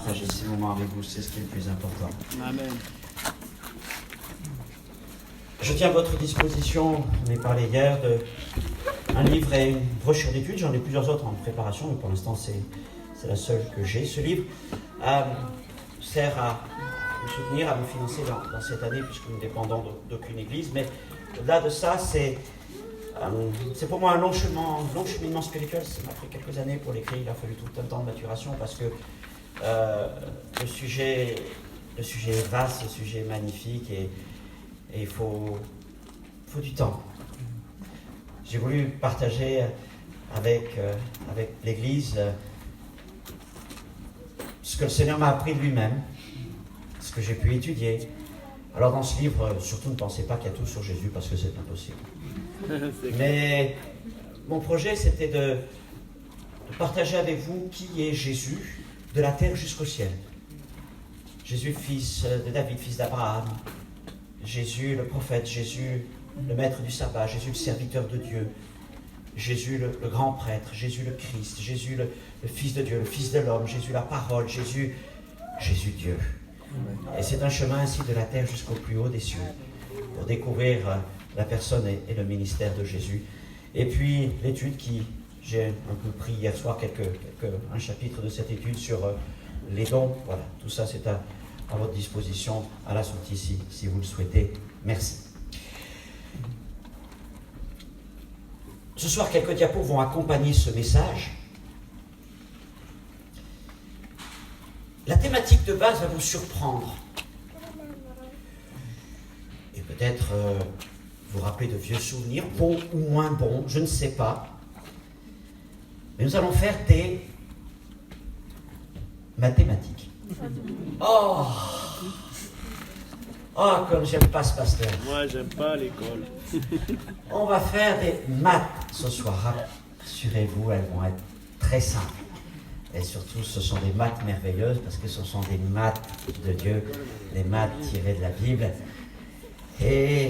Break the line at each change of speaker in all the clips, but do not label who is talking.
partager ces moments avec vous, c'est ce qui est le plus important.
Amen.
Je tiens à votre disposition, on a parlé hier, un livre et une brochure d'études. J'en ai plusieurs autres en préparation, mais pour l'instant c'est la seule que j'ai. Ce livre sert à me soutenir, à me financer dans cette année, puisque nous ne dépendons d'aucune église. Mais au-delà de ça, c'est pour moi un long cheminement spirituel. Ça m'a pris quelques années pour l'écrire, il a fallu tout un temps de maturation, parce que le sujet est vaste, le sujet est magnifique, et il faut du temps. J'ai voulu partager avec l'Église ce que le Seigneur m'a appris de lui-même, ce que j'ai pu étudier. Alors dans ce livre, surtout ne pensez pas qu'il y a tout sur Jésus, parce que c'est impossible. Mais mon projet, c'était de partager avec vous qui est Jésus, de la terre jusqu'au ciel. Jésus, fils de David, fils d'Abraham. Jésus, le prophète. Jésus, le maître du sabbat. Jésus, le serviteur de Dieu. Jésus, le grand prêtre. Jésus, le Christ. Jésus, le Fils de Dieu, le Fils de l'homme. Jésus, la parole. Jésus, Dieu. Et c'est un chemin ainsi de la terre jusqu'au plus haut des cieux, pour découvrir la personne et le ministère de Jésus. Et puis l'étude j'ai un peu pris hier soir, un chapitre de cette étude sur les dons. Voilà, tout ça c'est à votre disposition à la sortie si vous le souhaitez. Merci. Ce soir, quelques diapos vont accompagner ce message. La thématique de base va vous surprendre. Et peut-être vous rappeler de vieux souvenirs, bons ou moins bons, je ne sais pas. Mais nous allons faire des mathématiques. Oh, comme j'aime pas ce pasteur.
Moi, j'aime pas l'école.
On va faire des maths ce soir. Rassurez-vous, elles vont être très simples. Et surtout, ce sont des maths merveilleuses, parce que ce sont des maths de Dieu, des maths tirées de la Bible. Et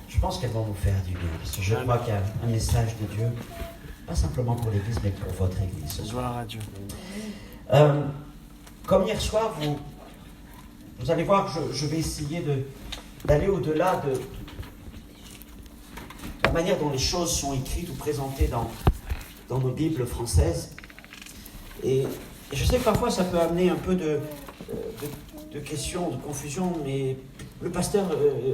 je pense qu'elles vont vous faire du bien, parce que je crois qu'il y a un message de Dieu, pas simplement pour l'Église, mais pour votre Église.
Gloire à Dieu.
Comme hier soir, vous allez voir que je vais essayer d'aller au-delà de la manière dont les choses sont écrites ou présentées dans nos Bibles françaises. Et je sais que parfois ça peut amener un peu de questions, de confusion, mais le pasteur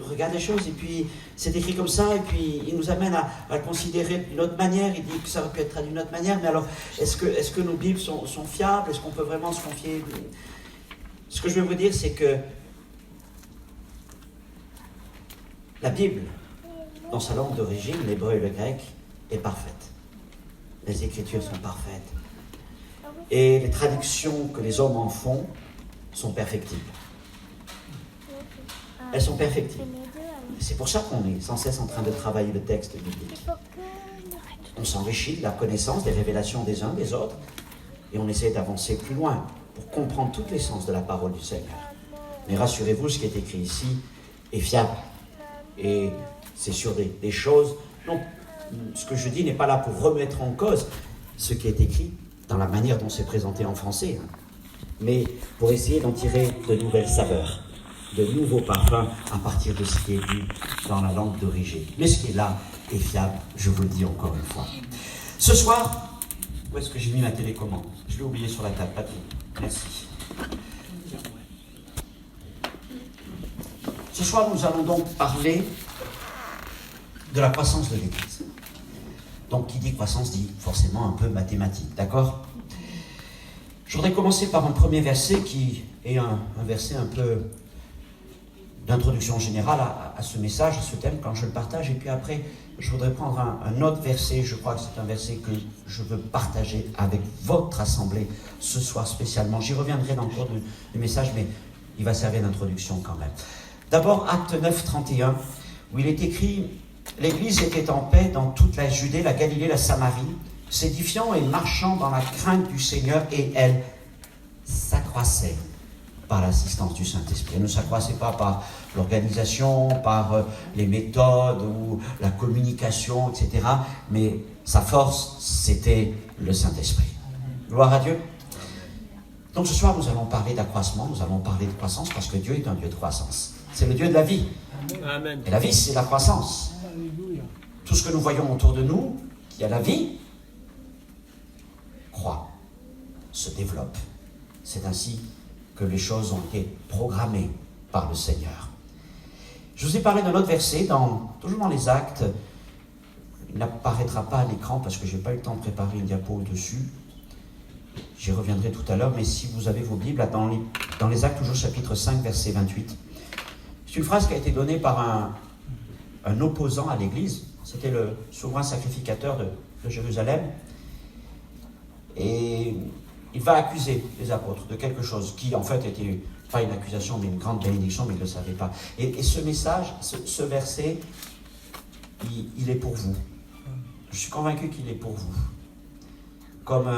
regarde les choses et puis c'est écrit comme ça, et puis il nous amène à considérer d'une autre manière. Il dit que ça aurait pu être traduit d'une autre manière, mais alors est-ce que nos Bibles sont fiables? Est-ce qu'on peut vraiment se confier? Ce que je veux vous dire, c'est que la Bible, dans sa langue d'origine, l'hébreu et le grec, est parfaite. Les Écritures sont parfaites. Et les traductions que les hommes en font sont perfectibles. Elles sont perfectibles. C'est pour ça qu'on est sans cesse en train de travailler le texte biblique. On s'enrichit de la connaissance des révélations des uns des autres, et on essaie d'avancer plus loin pour comprendre toute l'essence de la parole du Seigneur. Mais rassurez-vous, ce qui est écrit ici est fiable. Et c'est sur des choses... Non, ce que je dis n'est pas là pour remettre en cause ce qui est écrit dans la manière dont c'est présenté en français, mais pour essayer d'en tirer de nouvelles saveurs, de nouveaux parfums à partir de ce qui est dit dans la langue d'origine. Mais ce qui est là est fiable, je vous le dis encore une fois. Ce soir, où est-ce que j'ai mis ma télécommande? Je l'ai oublié sur la table, pas tout. Merci. Ce soir, nous allons donc parler de la croissance de l'Église. Donc, qui dit croissance dit forcément un peu mathématique, d'accord? Je voudrais commencer par un premier verset qui est un verset un peu d'introduction générale à ce message, à ce thème, quand je le partage. Et puis après, je voudrais prendre un autre verset. Je crois que c'est un verset que je veux partager avec votre assemblée ce soir spécialement. J'y reviendrai dans le cours du message, mais il va servir d'introduction quand même. D'abord, Acte 9, 31, où il est écrit... L'Église était en paix dans toute la Judée, la Galilée, la Samarie, s'édifiant et marchant dans la crainte du Seigneur, et elle s'accroissait par l'assistance du Saint-Esprit. Elle ne s'accroissait pas par l'organisation, par les méthodes ou la communication, etc. Mais sa force, c'était le Saint-Esprit. Gloire à Dieu. Donc ce soir, nous allons parler d'accroissement, nous allons parler de croissance, parce que Dieu est un Dieu de croissance. C'est le Dieu de la vie.
Amen.
Et la vie, c'est la croissance. Tout ce que nous voyons autour de nous, qui a la vie, croît, se développe. C'est ainsi que les choses ont été programmées par le Seigneur. Je vous ai parlé d'un autre verset, toujours dans les Actes. Il n'apparaîtra pas à l'écran parce que je n'ai pas eu le temps de préparer une diapo dessus. J'y reviendrai tout à l'heure, mais si vous avez vos Bibles, dans les Actes, toujours chapitre 5, verset 28, c'est une phrase qui a été donnée par un opposant à l'Église. C'était le souverain sacrificateur de Jérusalem. Et il va accuser les apôtres de quelque chose qui, en fait, était pas une accusation, mais une grande bénédiction, mais il ne le savait pas. Et ce message, ce verset, il est pour vous. Je suis convaincu qu'il est pour vous. Comme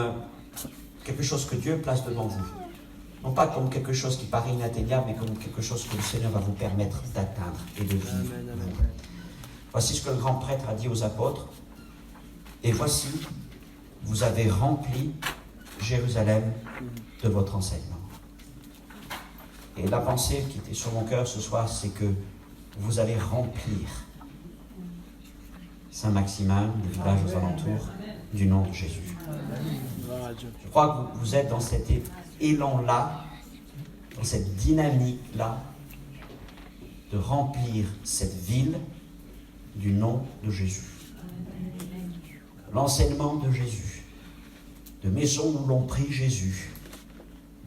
quelque chose que Dieu place devant vous. Non pas comme quelque chose qui paraît inatteignable, mais comme quelque chose que le Seigneur va vous permettre d'atteindre et de vivre.
Amen, amen.
Voici ce que le grand prêtre a dit aux apôtres. Et voici, vous avez rempli Jérusalem de votre enseignement. Et la pensée qui était sur mon cœur ce soir, c'est que vous allez remplir Saint-Maximin, les villages aux alentours, du nom de Jésus. Je crois que vous êtes dans cet élan-là, dans cette dynamique-là, de remplir cette ville du nom de Jésus. L'enseignement de Jésus, de maisons où l'on prie Jésus,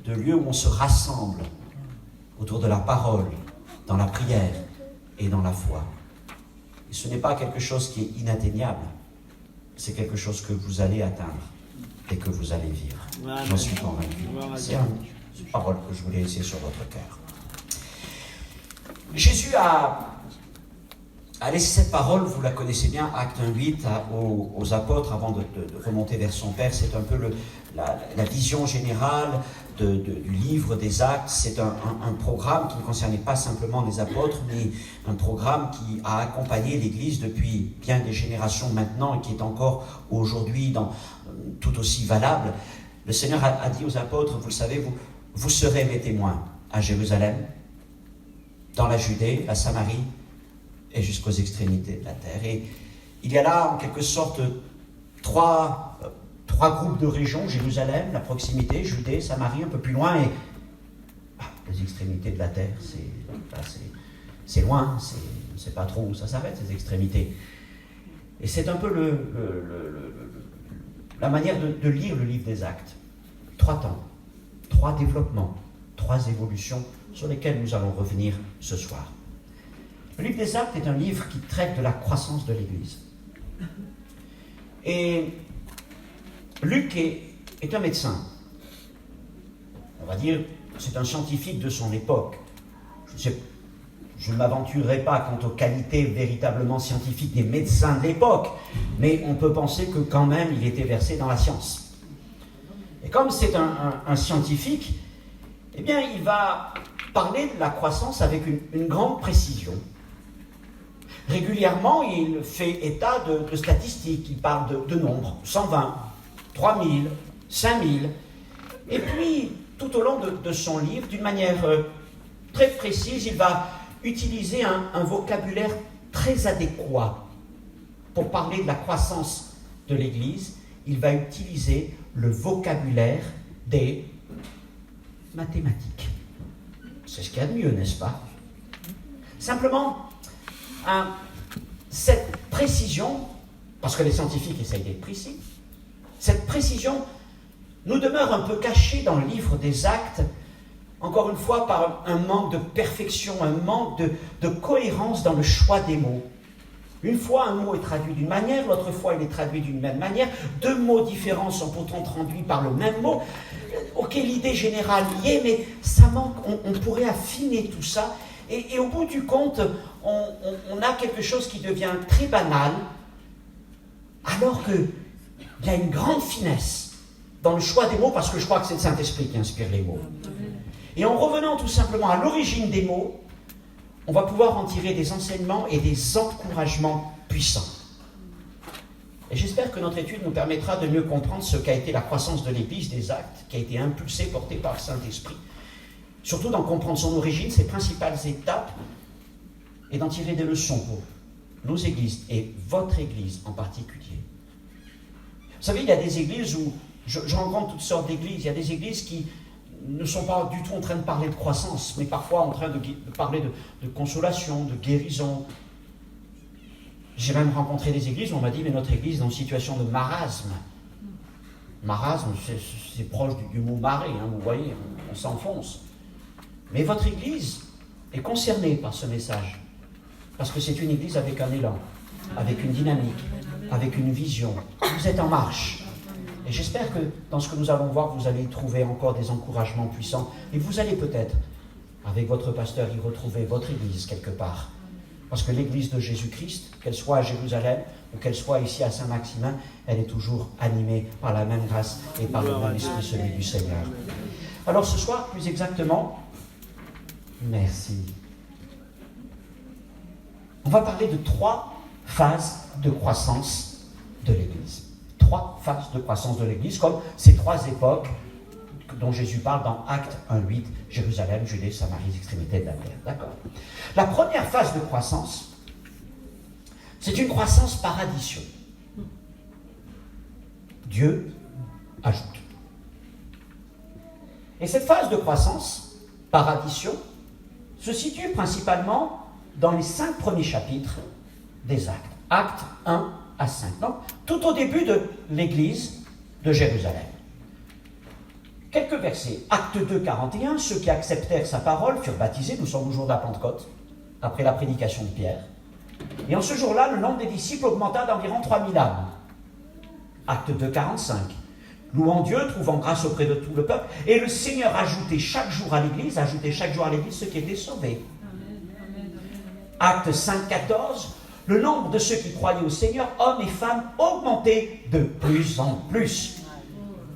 de lieux où on se rassemble autour de la parole, dans la prière et dans la foi. Et ce n'est pas quelque chose qui est inatteignable, c'est quelque chose que vous allez atteindre et que vous allez vivre. J'en suis convaincu. C'est une parole que je voulais laisser sur votre cœur. Jésus a laissé cette parole, vous la connaissez bien, Acte 1:8, aux apôtres avant de remonter vers son Père. C'est un peu la vision générale du livre des Actes. C'est un programme qui ne concernait pas simplement les apôtres, mais un programme qui a accompagné l'Église depuis bien des générations maintenant et qui est encore aujourd'hui tout aussi valable. Le Seigneur a dit aux apôtres, vous le savez, vous serez mes témoins à Jérusalem, dans la Judée, la Samarie et jusqu'aux extrémités de la terre. Et il y a là en quelque sorte trois groupes de régions: Jérusalem, la proximité, Judée, Samarie, un peu plus loin, et les extrémités de la terre, c'est loin, on ne sait pas trop où ça s'arrête, ces extrémités. Et c'est un peu la manière de lire le livre des Actes. 3 temps, 3 développements, 3 évolutions sur lesquelles nous allons revenir ce soir. Le livre des Actes est un livre qui traite de la croissance de l'Église. Et Luc est un médecin. On va dire, c'est un scientifique de son époque. Je ne m'aventurerai pas quant aux qualités véritablement scientifiques des médecins de l'époque, mais on peut penser que quand même il était versé dans la science. Et comme c'est un scientifique, eh bien il va parler de la croissance avec une grande précision. Régulièrement, il fait état de statistiques, il parle de nombres, 120, 3000, 5000. Et puis, tout au long de son livre, d'une manière très précise, il va utiliser un vocabulaire très adéquat pour parler de la croissance de l'Église. Il va utiliser le vocabulaire des mathématiques. C'est ce qu'il y a de mieux, n'est-ce pas? Simplement, cette précision, parce que les scientifiques essayent d'être précis, cette précision nous demeure un peu cachée dans le livre des Actes, encore une fois par un manque de perfection, un manque de cohérence dans le choix des mots. Une fois, un mot est traduit d'une manière, l'autre fois, il est traduit d'une même manière. 2 mots différents sont pourtant traduits par le même mot. Ok, l'idée générale y est, mais ça manque. On pourrait affiner tout ça. Et au bout du compte, on a quelque chose qui devient très banal, alors qu'il y a une grande finesse dans le choix des mots, parce que je crois que c'est le Saint-Esprit qui inspire les mots. Et en revenant tout simplement à l'origine des mots, on va pouvoir en tirer des enseignements et des encouragements puissants. Et j'espère que notre étude nous permettra de mieux comprendre ce qu'a été la croissance de l'Église des Actes, qui a été impulsée, portée par le Saint-Esprit. Surtout d'en comprendre son origine, ses principales étapes, et d'en tirer des leçons pour nos églises, et votre église en particulier. Vous savez, il y a des églises où, je rencontre toutes sortes d'églises, il y a des églises qui ne sont pas du tout en train de parler de croissance, mais parfois en train de parler de consolation, de guérison. J'ai même rencontré des églises où on m'a dit, mais notre église est dans une situation de marasme. Marasme, c'est proche du mot marée, hein, vous voyez, on s'enfonce. Mais votre église est concernée par ce message, parce que c'est une église avec un élan, avec une dynamique, avec une vision. Vous êtes en marche. Et j'espère que dans ce que nous allons voir, vous allez y trouver encore des encouragements puissants. Et vous allez peut-être, avec votre pasteur, y retrouver votre église quelque part. Parce que l'église de Jésus-Christ, qu'elle soit à Jérusalem ou qu'elle soit ici à Saint-Maximin, elle est toujours animée par la même grâce et par le même esprit, celui du Seigneur. Alors ce soir, plus exactement, merci. On va parler de 3 phases de croissance de l'Église. 3 phases de croissance de l'Église, comme ces 3 époques dont Jésus parle dans Actes 1:8, Jérusalem, Judée, Samarie, extrémités de la terre. D'accord. La première phase de croissance, c'est une croissance par addition. Dieu ajoute. Et cette phase de croissance par addition se situe principalement dans les 5 premiers chapitres des Actes. Actes 1 à 5. Donc, tout au début de l'Église de Jérusalem. Quelques versets. Acte 2, 41. Ceux qui acceptèrent sa parole furent baptisés. Nous sommes au jour de la Pentecôte, après la prédication de Pierre. Et en ce jour-là, le nombre des disciples augmenta d'environ 3000 âmes. Acte 2, 45. Louant Dieu, trouvant grâce auprès de tout le peuple. Et le Seigneur ajoutait chaque jour à l'Église ceux qui étaient sauvés. Acte 5, 14. Le nombre de ceux qui croyaient au Seigneur, hommes et femmes, augmentait de plus en plus.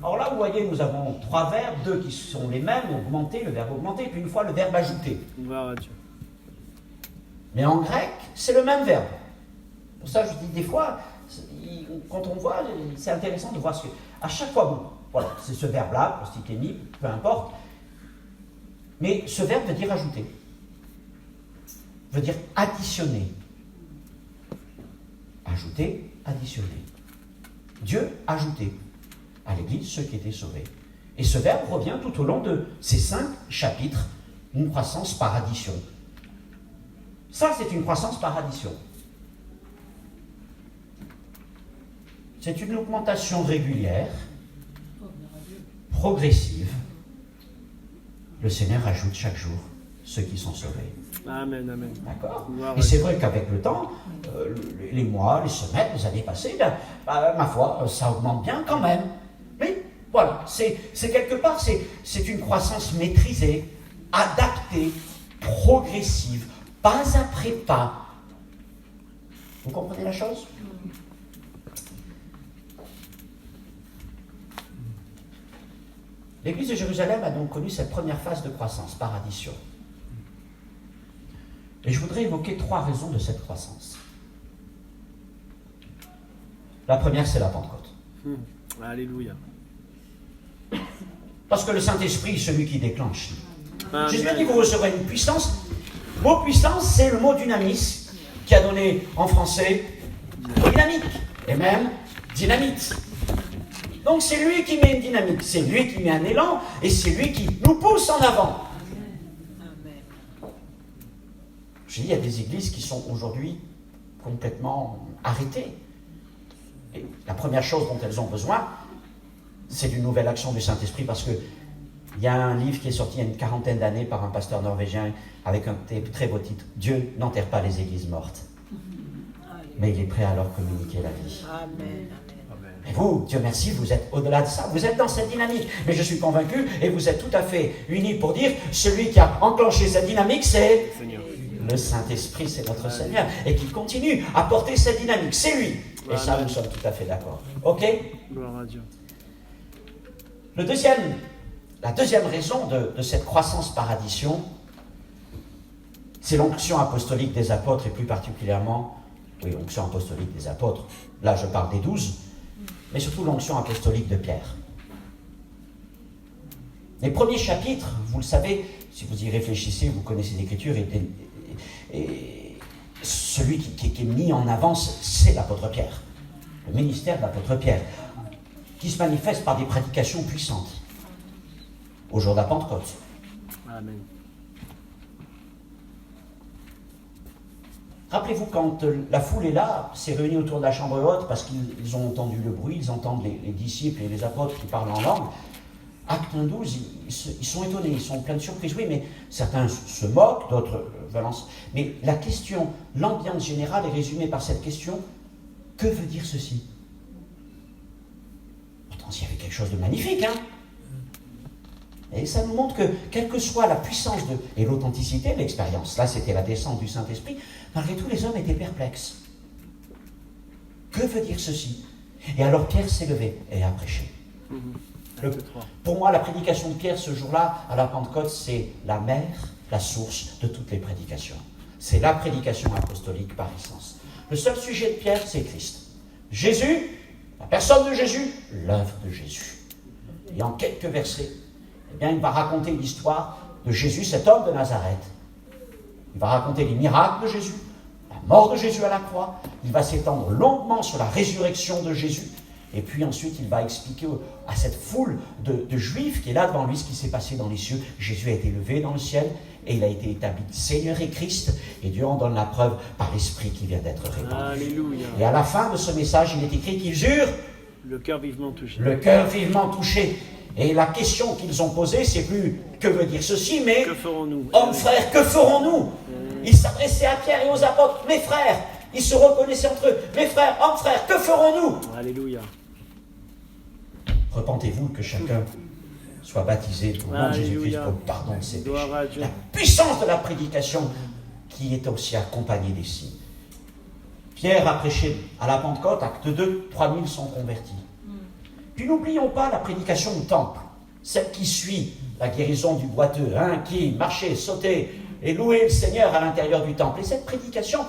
Alors là, vous voyez, nous avons 3 verbes, 2 qui sont les mêmes, augmenter, le verbe augmenter, et puis une fois le verbe ajouter. Mais en grec, c'est le même verbe. Pour ça, je dis des fois, quand on voit, c'est intéressant de voir ce que... À chaque fois, bon, voilà, c'est ce verbe-là, prostikemi, peu importe. Mais ce verbe veut dire ajouter. Veut dire additionner. Ajouter, additionner. Dieu ajoutait à l'Église ceux qui étaient sauvés. Et ce verbe revient tout au long de ces 5 chapitres, une croissance par addition. Ça, c'est une croissance par addition. C'est une augmentation régulière, progressive. Le Seigneur ajoute chaque jour ceux qui sont sauvés.
Amen, amen.
D'accord. Et c'est vrai qu'avec le temps, les mois, les semaines, les années passées, ma foi, ça augmente bien quand même. Mais voilà, c'est quelque part, c'est une croissance maîtrisée, adaptée, progressive, pas après pas. Vous comprenez la chose ? L'Église de Jérusalem a donc connu cette première phase de croissance par addition. Et je voudrais évoquer 3 raisons de cette croissance. La première, c'est la Pentecôte.
Alléluia.
Parce que le Saint-Esprit est celui qui déclenche.
Amen.
Jésus a dit que vous recevrez une puissance. Le mot puissance, c'est le mot dynamis, qui a donné en français dynamique, et même dynamite. Donc c'est lui qui met une dynamique, c'est lui qui met un élan, et c'est lui qui nous pousse en avant. Je dis, il y a des églises qui sont aujourd'hui complètement arrêtées. Et la première chose dont elles ont besoin, c'est d'une nouvelle action du Saint-Esprit, parce qu'il y a un livre qui est sorti il y a une 40aine d'années par un pasteur norvégien avec un très beau titre, « Dieu n'enterre pas les églises mortes, mais il est prêt à leur communiquer la vie. »
Amen.
Et vous, Dieu merci, vous êtes au-delà de ça, vous êtes dans cette dynamique. Mais je suis convaincu, et vous êtes tout à fait unis pour dire, celui qui a enclenché cette dynamique, c'est le Saint-Esprit, c'est notre Seigneur, et qui continue à porter cette dynamique, c'est lui. Et ça, nous sommes tout à fait d'accord. Ok ?
Gloire à Dieu.
La deuxième raison de cette croissance par addition, c'est l'onction apostolique des apôtres, et plus particulièrement Oui, l'onction apostolique des apôtres. Là, je parle des 12, mais surtout l'onction apostolique de Pierre. Les premiers chapitres, vous le savez, si vous y réfléchissez, vous connaissez l'Écriture, et celui qui est mis en avance, c'est l'apôtre Pierre. Le ministère de l'apôtre Pierre, qui se manifeste par des prédications puissantes au jour de la Pentecôte.
Amen.
Rappelez-vous, quand la foule est là, s'est réunie autour de la chambre haute, parce qu'ils ont entendu le bruit, ils entendent les disciples et les apôtres qui parlent en langue. Acte 1:12, ils sont étonnés, ils sont pleins de surprises. Oui, mais certains se moquent, d'autres balancent. Mais la question, l'ambiance générale est résumée par cette question: que veut dire ceci? Pourtant, il y avait quelque chose de magnifique, hein? Et ça nous montre que, quelle que soit la puissance et l'authenticité de l'expérience, là c'était la descente du Saint-Esprit, malgré tout les hommes étaient perplexes. Que veut dire ceci? Et alors Pierre s'est levé et a prêché. Pour moi, la prédication de Pierre ce jour-là, à la Pentecôte, c'est la mère, la source de toutes les prédications. C'est la prédication apostolique par essence. Le seul sujet de Pierre, c'est Christ. Jésus, la personne de Jésus, l'œuvre de Jésus. Et en quelques versets, eh bien, il va raconter l'histoire de Jésus, cet homme de Nazareth. Il va raconter les miracles de Jésus, la mort de Jésus à la croix. Il va s'étendre longuement sur la résurrection de Jésus. Et puis ensuite, il va expliquer à cette foule de Juifs qui est là devant lui ce qui s'est passé dans les cieux. Jésus a été élevé dans le ciel et il a été établi Seigneur et Christ. Et Dieu en donne la preuve par l'Esprit qui vient d'être répandu.
Alléluia.
Et à la fin de ce message, il est écrit qu'ils eurent
le cœur vivement touché.
Le cœur vivement touché. Et la question qu'ils ont posée, c'est plus que veut dire ceci, mais
que ferons-nous?
Hommes, frères, que ferons-nous? Ils s'adressaient à Pierre et aux apôtres, mes frères. Ils se reconnaissaient entre eux, mes frères, hommes, frères, que ferons-nous?
Alléluia.
Repentez-vous, que chacun soit baptisé au nom de Jésus-Christ pour le pardon de ses péchés. La puissance de la prédication qui est aussi accompagnée des signes. Pierre a prêché à la Pentecôte, acte 2, 3000 sont convertis. Puis n'oublions pas la prédication au temple, celle qui suit la guérison du boiteux, qui marchait, sautait et louait le Seigneur à l'intérieur du temple. Et cette prédication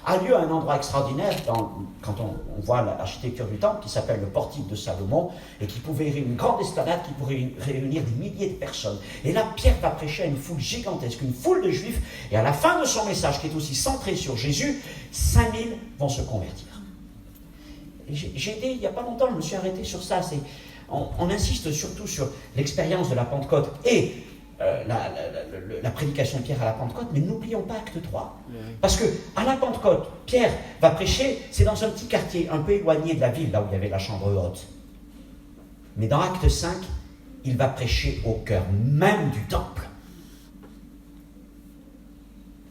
a lieu à un endroit extraordinaire quand on voit l'architecture du temple qui s'appelle le portique de Salomon et qui pouvait réunir une grande esplanade qui pourrait réunir des milliers de personnes. Et là, Pierre va prêcher à une foule gigantesque, une foule de Juifs, et à la fin de son message qui est aussi centré sur Jésus, 5000 vont se convertir. J'ai aidé, il n'y a pas longtemps, je me suis arrêté sur ça. On insiste surtout sur l'expérience de la Pentecôte et la prédication de Pierre à la Pentecôte, mais n'oublions pas Acte 3. Parce que à la Pentecôte, Pierre va prêcher, c'est dans un petit quartier un peu éloigné de la ville, là où il y avait la chambre haute. Mais dans Acte 5, il va prêcher au cœur même du temple.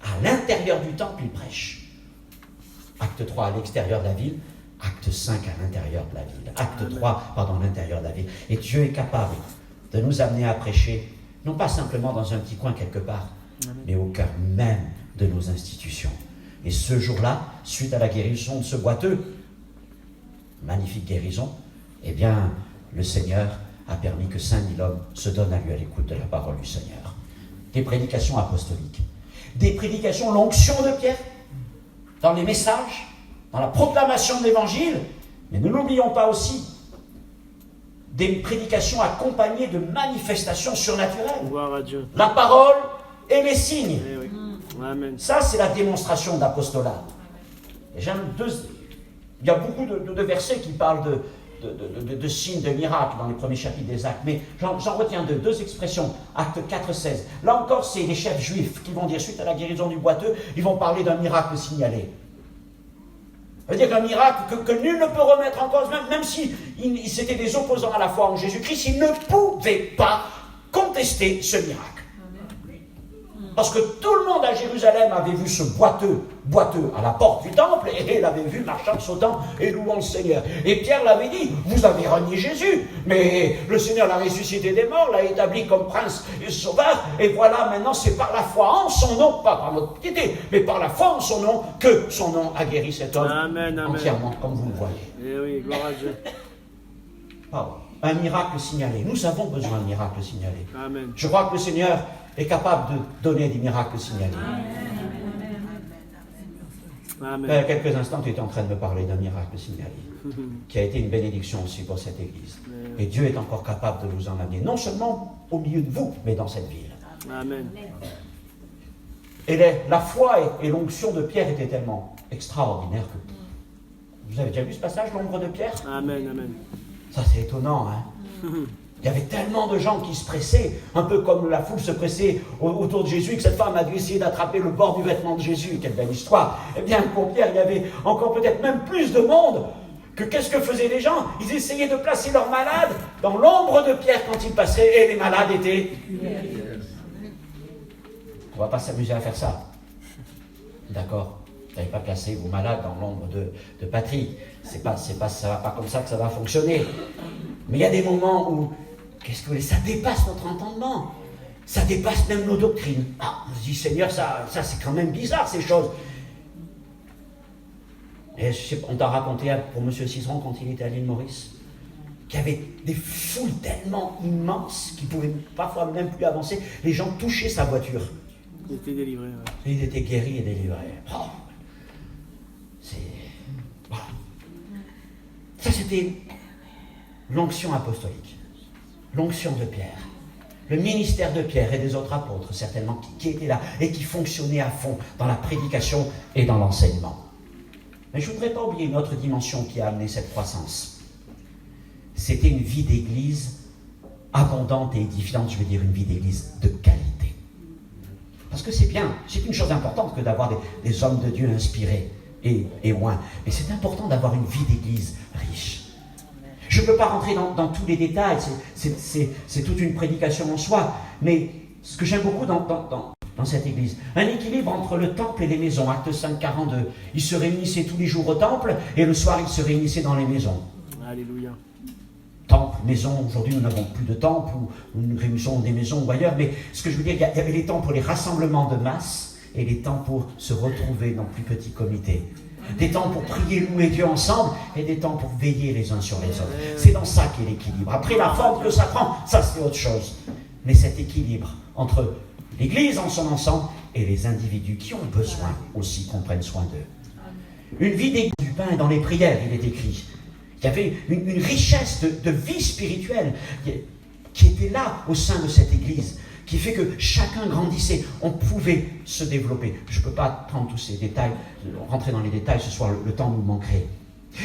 À l'intérieur du temple, il prêche. Acte 3 à l'extérieur de la ville, Acte 5 à l'intérieur de la ville. Acte 3, pardon, à l'intérieur de la ville. Et Dieu est capable de nous amener à prêcher, non pas simplement dans un petit coin quelque part, mais au cœur même de nos institutions. Et ce jour-là, suite à la guérison de ce boiteux, magnifique guérison, eh bien, le Seigneur a permis que 5000 hommes se donnent à lui à l'écoute de la parole du Seigneur. Des prédications apostoliques, des prédications, l'onction de Pierre, dans les messages, dans la proclamation de l'Évangile, mais ne l'oublions pas aussi, des prédications accompagnées de manifestations surnaturelles.
Gloire à Dieu.
La parole et les signes.
Eh oui. Amen.
Ça, c'est la démonstration d'apostolat. Et il y a beaucoup de versets qui parlent de signes, de miracles dans les premiers chapitres des Actes, mais j'en retiens deux expressions. Acte 4, 16. Là encore, c'est les chefs juifs qui vont dire, suite à la guérison du boiteux, ils vont parler d'un miracle signalé. Ça veut dire qu'un miracle que nul ne peut remettre en cause, même si c'était des opposants à la foi en Jésus-Christ, ils ne pouvaient pas contester ce miracle. Parce que tout le monde à Jérusalem avait vu ce boiteux à la porte du temple, et l'avait vu marchant, sautant et louant le Seigneur. Et Pierre l'avait dit, vous avez renié Jésus, mais le Seigneur l'a ressuscité des morts, l'a établi comme prince et sauveur, et voilà, maintenant c'est par la foi en son nom, pas par notre piété, mais par la foi en son nom, que son nom a guéri cet homme entièrement, comme vous le voyez.
Eh oui, gloire à Dieu.
Pardon. Un miracle signalé. Nous avons besoin de miracles signalés.
Amen.
Je crois que le Seigneur est capable de donner des miracles signalés.
Amen.
Il y a quelques instants, tu étais en train de me parler d'un miracle signalé, qui a été une bénédiction aussi pour cette église. Et Dieu est encore capable de vous en amener, non seulement au milieu de vous, mais dans cette ville.
Amen.
Et la foi et l'onction de Pierre étaient tellement extraordinaires que... Vous avez déjà vu ce passage, l'ombre de Pierre?
Amen. Amen.
Ça, c'est étonnant, hein? Il y avait tellement de gens qui se pressaient, un peu comme la foule se pressait autour de Jésus, que cette femme a dû essayer d'attraper le bord du vêtement de Jésus. Quelle belle histoire! Eh bien, pour Pierre, il y avait encore peut-être même plus de monde. Qu'est-ce que faisaient les gens? Ils essayaient de placer leurs malades dans l'ombre de Pierre quand il passait, et les malades étaient... On ne va pas s'amuser à faire ça. D'accord? Vous n'avez pas placé vos malades dans l'ombre de Patrick. Ça va pas comme ça que ça va fonctionner. Mais il y a des moments où, qu'est-ce que vous voulez, ça dépasse notre entendement. Ça dépasse même nos doctrines. Ah, on se dit, Seigneur, ça c'est quand même bizarre, ces choses. Et on t'a raconté pour M. Cizeron, quand il était à l'île Maurice, qu'il y avait des foules tellement immenses qu'il ne pouvait parfois même plus avancer. Les gens touchaient sa voiture.
Il était délivré. Ouais.
Et il était guéri et délivré. Oh, voilà. Ça, c'était l'onction apostolique, l'onction de Pierre, le ministère de Pierre et des autres apôtres, certainement, qui étaient là et qui fonctionnaient à fond dans la prédication et dans l'enseignement. Mais je ne voudrais pas oublier une autre dimension qui a amené cette croissance. C'était une vie d'église abondante et édifiante, je veux dire une vie d'église de qualité. Parce que c'est bien, c'est une chose importante que d'avoir des hommes de Dieu inspirés et loin. Mais c'est important d'avoir une vie d'église riche. Je ne peux pas rentrer dans tous les détails, c'est toute une prédication en soi, mais ce que j'aime beaucoup dans cette église, un équilibre entre le temple et les maisons, acte 5, 42. Ils se réunissaient tous les jours au temple, et le soir ils se réunissaient dans les maisons.
Alléluia.
Temple, maison, aujourd'hui nous n'avons plus de temple, ou nous réunissons des maisons ou ailleurs, mais ce que je veux dire, il y avait les temps pour les rassemblements de masse, et les temps pour se retrouver dans plus petits comités. Des temps pour prier, louer Dieu ensemble, et des temps pour veiller les uns sur les autres. C'est dans ça qu'est l'équilibre. Après, la forme que ça prend, ça c'est autre chose. Mais cet équilibre entre l'Église en son ensemble et les individus qui ont besoin aussi qu'on prenne soin d'eux. Une vie d'église du pain dans les prières, il est écrit. Il y avait une richesse de vie spirituelle qui était là au sein de cette Église, qui fait que chacun grandissait, on pouvait se développer. Je ne peux pas prendre tous ces détails, rentrer dans les détails, ce soir le temps nous manquerait.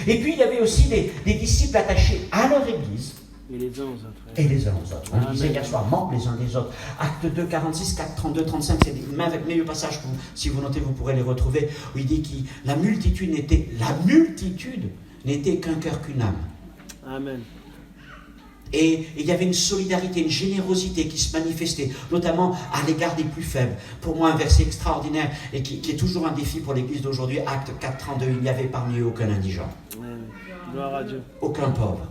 Et puis il y avait aussi des disciples attachés à leur Église,
et les uns aux autres.
Et les uns aux autres. On le disait hier soir, membres les uns des autres. Acte 2, 46, 4, 32, 35, c'est des merveilleux passages. Si vous notez, vous pourrez les retrouver. Où il dit que la multitude n'était qu'un cœur, qu'une âme.
Amen.
Et il y avait une solidarité, une générosité qui se manifestait, notamment à l'égard des plus faibles. Pour moi, un verset extraordinaire et qui est toujours un défi pour l'Église d'aujourd'hui, Acte 4, 32, il n'y avait parmi eux aucun indigent.
Amen. Gloire à Dieu.
Aucun pauvre.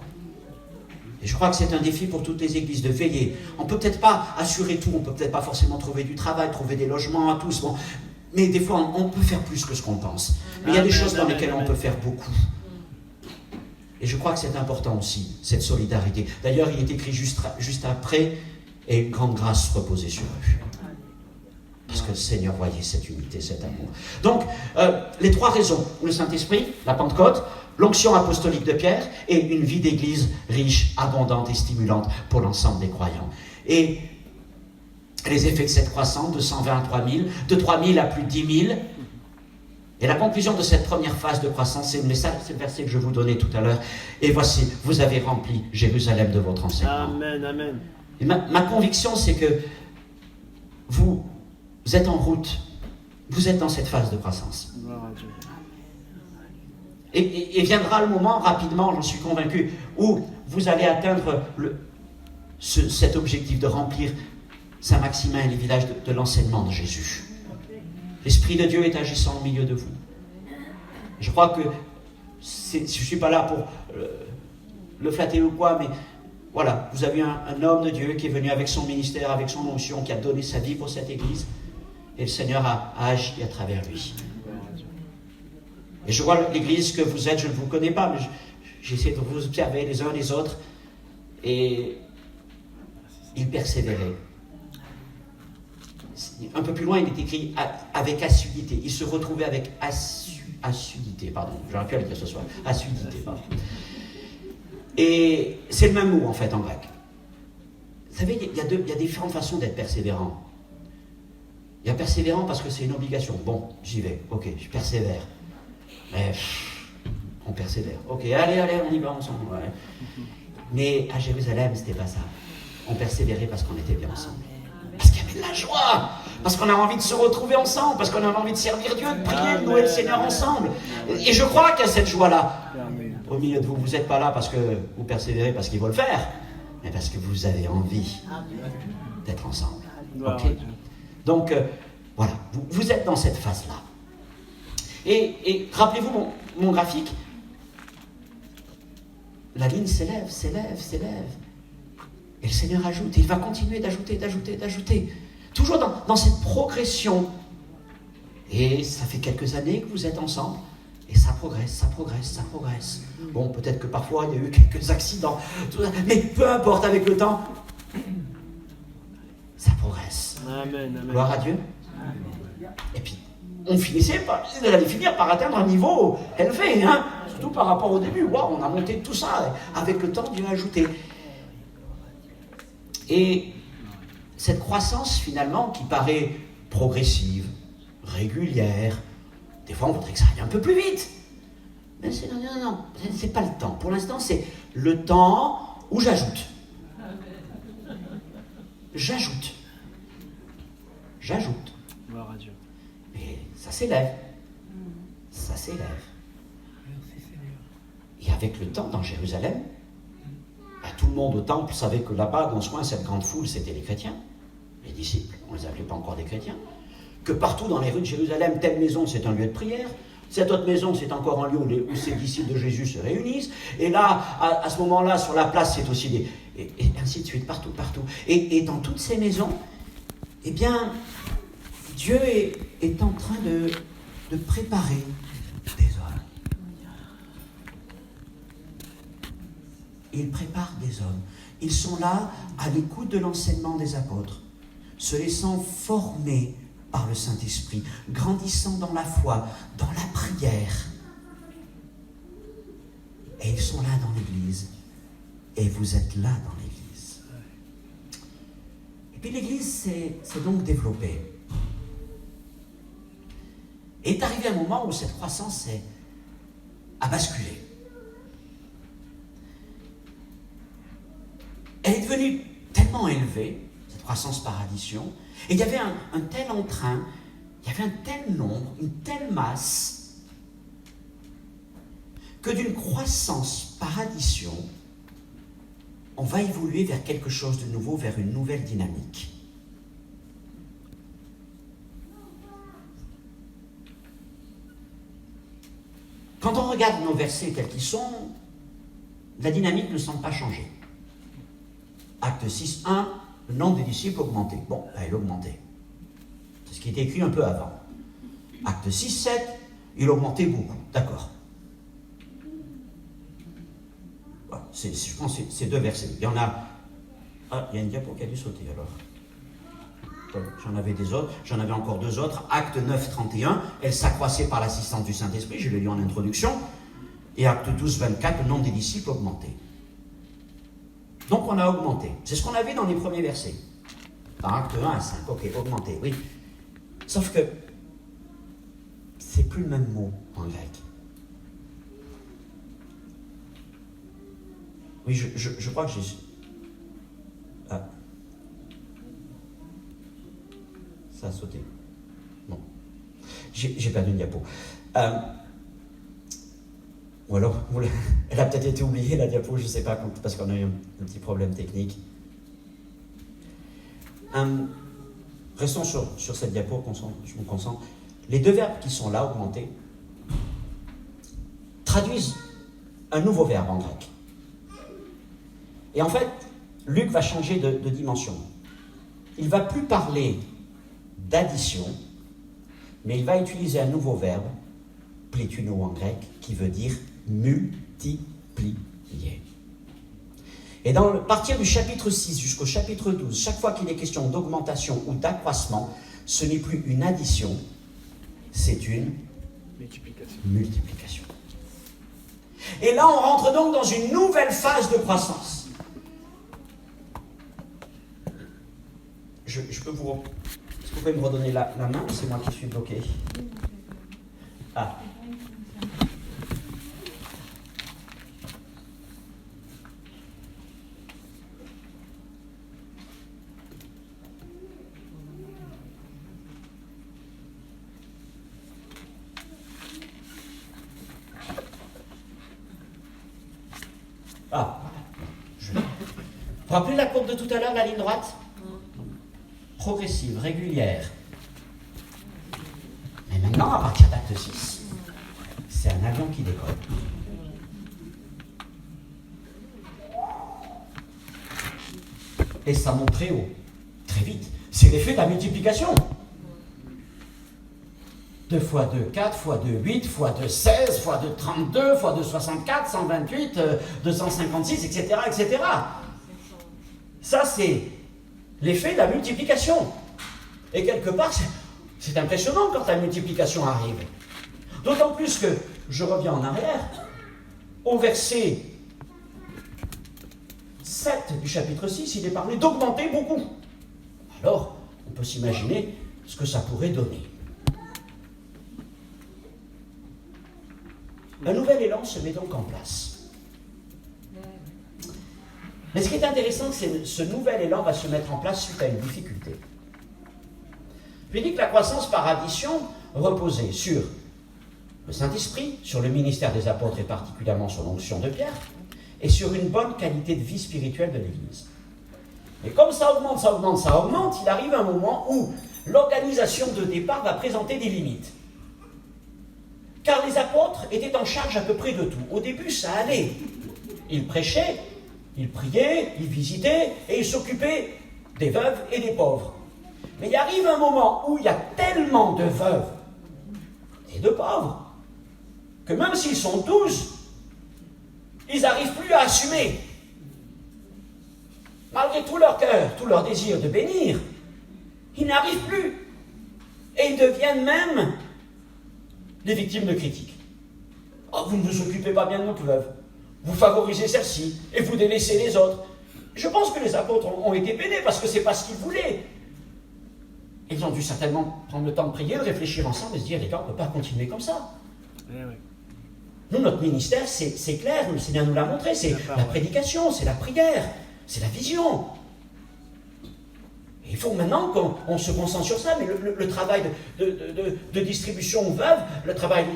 Et je crois que c'est un défi pour toutes les églises de veiller. On ne peut peut-être pas assurer tout, on ne peut peut-être pas forcément trouver du travail, trouver des logements à tous. Bon. Mais des fois, on peut faire plus que ce qu'on pense. Mais il y a des choses dans lesquelles on peut faire beaucoup. Et je crois que c'est important aussi, cette solidarité. D'ailleurs, il est écrit juste après, et une grande grâce reposait sur eux. Parce que le Seigneur voyait cette unité, cet amour. Donc, les trois raisons, le Saint-Esprit, la Pentecôte, l'onction apostolique de Pierre et une vie d'église riche, abondante et stimulante pour l'ensemble des croyants. Et les effets de cette croissance, de 120 à 3000, de 3000 à plus de 10 000. Et la conclusion de cette première phase de croissance, c'est le message, c'est le verset que je vous donnais tout à l'heure. Et voici, vous avez rempli Jérusalem de votre enseignement. Amen, amen. Et ma conviction, c'est que vous êtes en route. Vous êtes dans cette phase de croissance.
Gloire à Dieu.
Et viendra le moment, rapidement, j'en suis convaincu, où vous allez atteindre cet objectif de remplir Saint-Maximin et les villages de l'enseignement de Jésus. L'Esprit de Dieu est agissant au milieu de vous. Je crois que je ne suis pas là pour le flatter ou quoi, mais voilà, vous avez un homme de Dieu qui est venu avec son ministère, avec son onction, qui a donné sa vie pour cette Église, et le Seigneur a agi à travers lui. Et je vois l'Église que vous êtes, je ne vous connais pas, mais j'essaie de vous observer les uns les autres, et il persévérait. Un peu plus loin, il est écrit avec assiduité. Il se retrouvait avec assiduité, pardon, j'aurais pu le dire ce soir, assiduité, pardon. Et c'est le même mot en fait en grec. Vous savez, il y a différentes façons d'être persévérant. Il y a persévérant parce que c'est une obligation. Bon, j'y vais, ok, je persévère. Mais on persévère. Ok, allez, on y va ensemble. Ouais. Mais à Jérusalem, c'était pas ça. On persévérait parce qu'on était bien ensemble. Parce qu'il y avait de la joie. Parce qu'on avait envie de se retrouver ensemble. Parce qu'on avait envie de servir Dieu, de prier, de louer le Seigneur ensemble. Et je crois qu'il y a cette joie-là. Au milieu de vous, vous n'êtes pas là parce que vous persévérez parce qu'il faut le faire, mais parce que vous avez envie d'être ensemble. Okay. Donc, voilà, vous êtes dans cette phase-là. Et rappelez-vous mon graphique, la ligne s'élève. Et le Seigneur ajoute, et il va continuer d'ajouter. Toujours dans cette progression. Et ça fait quelques années que vous êtes ensemble. Et ça progresse. Bon, peut-être que parfois il y a eu quelques accidents, mais peu importe, avec le temps, ça progresse.
Amen.
Gloire à Dieu. Et puis, on allait finir par atteindre un niveau élevé, hein, surtout par rapport au début. Wow, on a monté tout ça. Avec le temps, Dieu a ajouté. Et cette croissance, finalement, qui paraît progressive, régulière, des fois, on voudrait que ça aille un peu plus vite. Mais non, c'est pas le temps. Pour l'instant, c'est le temps où j'ajoute. J'ajoute.
Gloire à Dieu.
Mais ça s'élève. Et avec le temps, dans Jérusalem, tout le monde au temple savait que là-bas, dans ce coin, cette grande foule, c'était les chrétiens. Les disciples, on ne les appelait pas encore des chrétiens. Que partout dans les rues de Jérusalem, telle maison, c'est un lieu de prière. Cette autre maison, c'est encore un lieu où ces disciples de Jésus se réunissent. Et là, à ce moment-là, sur la place, c'est aussi des... Et ainsi de suite, partout. Et dans toutes ces maisons, eh bien, Dieu est en train de préparer des hommes. Il prépare des hommes. Ils sont là, à l'écoute de l'enseignement des apôtres, se laissant former par le Saint-Esprit, grandissant dans la foi, dans la prière. Et ils sont là dans l'Église. Et vous êtes là dans l'Église. Et puis l'Église s'est donc développée. Et est arrivé un moment où cette croissance a basculé. Elle est devenue tellement élevée, cette croissance par addition, et il y avait un tel entrain, il y avait un tel nombre, une telle masse, que d'une croissance par addition, on va évoluer vers quelque chose de nouveau, vers une nouvelle dynamique. Quand on regarde nos versets tels qu'ils sont, la dynamique ne semble pas changer. Acte 6, 1, le nombre des disciples augmentait. Bon, il augmentait. C'est ce qui était écrit un peu avant. Acte 6, 7, il augmentait beaucoup. D'accord. Voilà, je pense que c'est deux versets. Il y en a... Ah, il y a une diapo qui a dû sauter alors. J'en avais des autres, j'en avais encore deux autres. Acte 9, 31, elle s'accroissait par l'assistance du Saint-Esprit, je l'ai lu en introduction. Et acte 12, 24, le nombre des disciples augmentait. Donc on a augmenté. C'est ce qu'on avait dans les premiers versets. Dans acte 1 à 5, ok, augmenté, oui. Sauf que c'est plus le même mot en grec. Oui, je crois que j'ai... Ah. Ça a sauté. Bon. J'ai perdu une diapo. Ou alors, elle a peut-être été oubliée, la diapo, je ne sais pas, parce qu'on a eu un petit problème technique. Restons sur cette diapo, je me concentre. Les deux verbes qui sont là, augmenter, traduisent un nouveau verbe en grec. Et en fait, Luc va changer de dimension. Il ne va plus parler d'addition, mais il va utiliser un nouveau verbe, plétuno en grec, qui veut dire multiplier. Et à partir du chapitre 6 jusqu'au chapitre 12, chaque fois qu'il est question d'augmentation ou d'accroissement, ce n'est plus une addition, c'est une Multiplication. Et là, on rentre donc dans une nouvelle phase de croissance. Je peux vous... Est-ce que vous pouvez me redonner la main ou c'est moi qui suis bloqué? Ah. Ah. Vous vous rappelez la courbe de tout à l'heure, la ligne droite? Progressive, régulière. Mais maintenant, à partir d'acte 6, c'est un avion qui décolle. Et ça monte très haut, très vite. C'est l'effet de la multiplication. 2 x 2, 4 x 2, 8 x 2, 16 x 2, 32 x 2, 64, 128, 256, etc., etc. Ça, c'est l'effet de la multiplication. Et quelque part, c'est impressionnant quand la multiplication arrive. D'autant plus que, je reviens en arrière, au verset 7 du chapitre 6, il est parlé d'augmenter beaucoup. Alors, on peut s'imaginer ce que ça pourrait donner. Un nouvel élan se met donc en place. Mais ce qui est intéressant, c'est que ce nouvel élan va se mettre en place suite à une difficulté. Je dis que la croissance par addition reposait sur le Saint-Esprit, sur le ministère des apôtres et particulièrement sur l'onction de Pierre, et sur une bonne qualité de vie spirituelle de l'Église. Et comme ça augmente, il arrive un moment où l'organisation de départ va présenter des limites. Car les apôtres étaient en charge à peu près de tout. Au début, ça allait. Ils prêchaient, ils priaient, ils visitaient et ils s'occupaient des veuves et des pauvres. Mais il arrive un moment où il y a tellement de veuves et de pauvres que même s'ils sont 12, ils n'arrivent plus à assumer. Malgré tout leur cœur, tout leur désir de bénir, ils n'arrivent plus. Et ils deviennent même les victimes de critiques. Oh, vous ne vous occupez pas bien de notre veuve. Vous favorisez celle-ci et vous délaissez les autres. Je pense que les apôtres ont été pénés parce que ce n'est pas ce qu'ils voulaient. Ils ont dû certainement prendre le temps de prier, de réfléchir ensemble et se dire, les gars, on ne peut pas continuer comme ça. Oui. Nous, notre ministère, c'est clair, le Seigneur nous l'a montré, c'est la prédication, c'est la prière, c'est la vision. Et il faut maintenant qu'on se concentre sur ça, mais le travail de distribution aux veuves, le travail,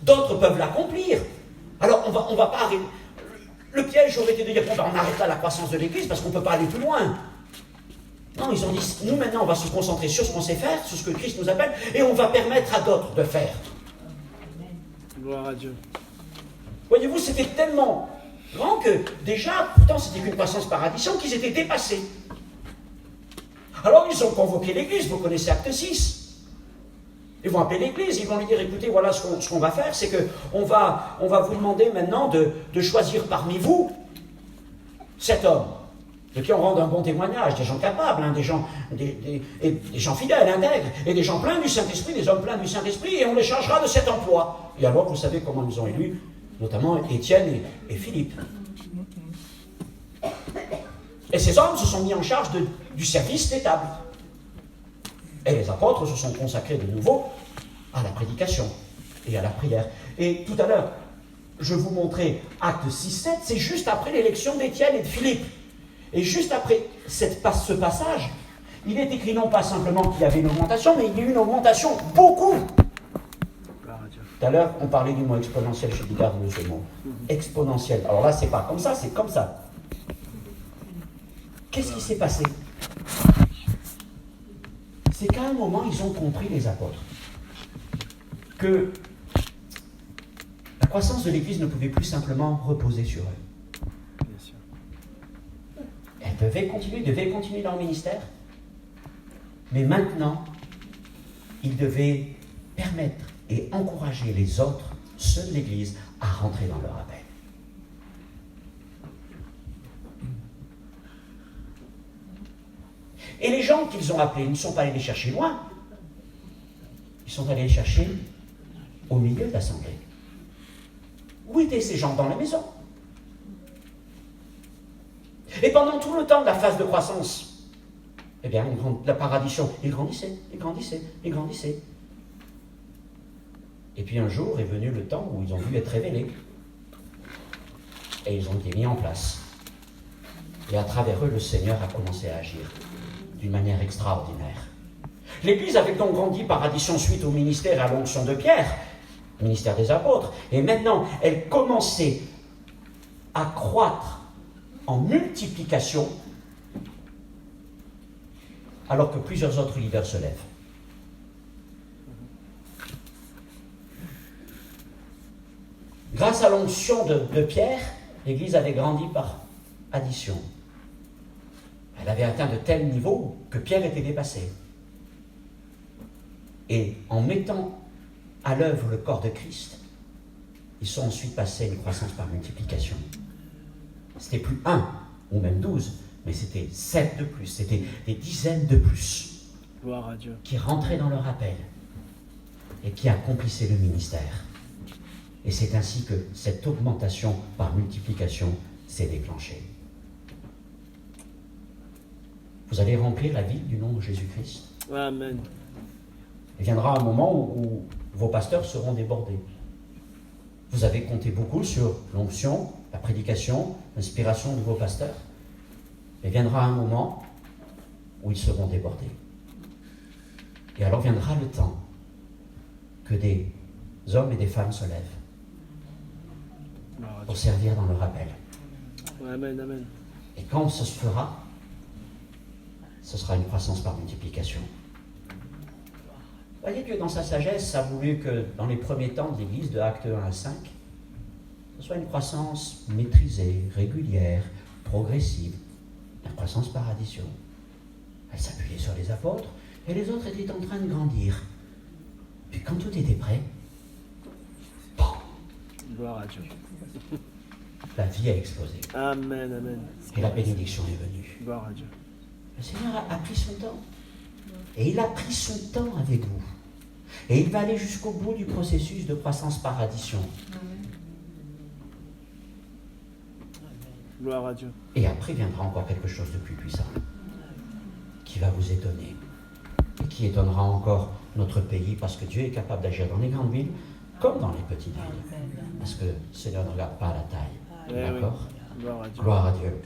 d'autres peuvent l'accomplir. Alors, on va pas arriver... Le piège aurait été de dire, bon, ben, on arrête là la croissance de l'Église parce qu'on ne peut pas aller plus loin. Non, ils ont dit, nous maintenant on va se concentrer sur ce qu'on sait faire, sur ce que Christ nous appelle, et on va permettre à d'autres de faire.
Gloire à Dieu.
Voyez-vous, c'était tellement grand que déjà, pourtant c'était qu'une croissance par addition, qu'ils étaient dépassés. Alors ils ont convoqué l'Église, vous connaissez Acte 6. Ils vont appeler l'Église, ils vont lui dire, écoutez, voilà ce qu'on va faire, c'est qu'on va vous demander maintenant de choisir parmi vous 7 hommes. De qui on rend un bon témoignage, des gens capables, hein, des gens fidèles, intègres, et des gens pleins du Saint-Esprit, des hommes pleins du Saint-Esprit, et on les chargera de cet emploi. Et alors, vous savez comment ils ont élu, notamment Étienne et Philippe. Et ces hommes se sont mis en charge du service des tables. Et les apôtres se sont consacrés de nouveau à la prédication et à la prière. Et tout à l'heure, je vous montrais Acte 6-7, c'est juste après l'élection d'Étienne et de Philippe. Et juste après ce passage, il est écrit non pas simplement qu'il y avait une augmentation, mais il y a eu une augmentation beaucoup. Tout à l'heure, on parlait du mot exponentiel, je dis garde de ce mot. Exponentiel. Alors là, c'est pas comme ça, c'est comme ça. Qu'est-ce qui s'est passé? C'est qu'à un moment, ils ont compris, les apôtres, que la croissance de l'Église ne pouvait plus simplement reposer sur eux. Elles devaient continuer leur ministère, mais maintenant, ils devaient permettre et encourager les autres, ceux de l'Église, à rentrer dans leur appel. Et les gens qu'ils ont appelés ne sont pas allés les chercher loin, ils sont allés les chercher au milieu de l'assemblée. Où étaient ces gens? Dans la maison. Et pendant tout le temps de la phase de croissance, eh bien, la paradison, il grandissait, il grandissait, il grandissait. Et puis un jour est venu le temps où ils ont dû être révélés. Et ils ont été mis en place. Et à travers eux, le Seigneur a commencé à agir d'une manière extraordinaire. L'Église avait donc grandi par addition suite au ministère et à l'onction de Pierre, ministère des apôtres. Et maintenant, elle commençait à croître en multiplication, alors que plusieurs autres leaders se lèvent. Grâce à l'onction de Pierre, l'Église avait grandi par addition. Elle avait atteint de tels niveaux que Pierre était dépassé. Et en mettant à l'œuvre le corps de Christ, ils sont ensuite passés à une croissance par multiplication. C'était plus 1 ou même 12, mais c'était 7 de plus, c'était des dizaines de plus.
Gloire à Dieu.
Qui rentraient dans leur appel et qui accomplissaient le ministère. Et c'est ainsi que cette augmentation par multiplication s'est déclenchée. Vous allez remplir la ville du nom de Jésus-Christ.
Amen.
Il viendra un moment où vos pasteurs seront débordés. Vous avez compté beaucoup sur l'onction, la prédication, l'inspiration de vos pasteurs. Il viendra un moment où ils seront débordés. Et alors viendra le temps que des hommes et des femmes se lèvent pour servir dans leur appel.
Amen, amen.
Et quand ce se fera, ce sera une croissance par multiplication. Voyez, Dieu, dans sa sagesse, a voulu que dans les premiers temps de l'Église, de Actes 1 à 5, ce soit une croissance maîtrisée, régulière, progressive, une croissance par addition. Elle s'appuyait sur les apôtres, et les autres étaient en train de grandir. Puis quand tout était prêt, bon,
gloire à Dieu.
La vie a explosé.
Amen, amen.
Et la bénédiction est venue.
Gloire à Dieu.
Le Seigneur a pris son temps. Et il a pris son temps avec vous. Et il va aller jusqu'au bout du processus de croissance par addition.
Gloire à Dieu.
Et après viendra encore quelque chose de plus puissant, qui va vous étonner. Et qui étonnera encore notre pays, parce que Dieu est capable d'agir dans les grandes villes, comme dans les petites villes. Parce que le Seigneur ne regarde pas la taille. D'accord ?
Oui. Gloire à Dieu.
Gloire à Dieu.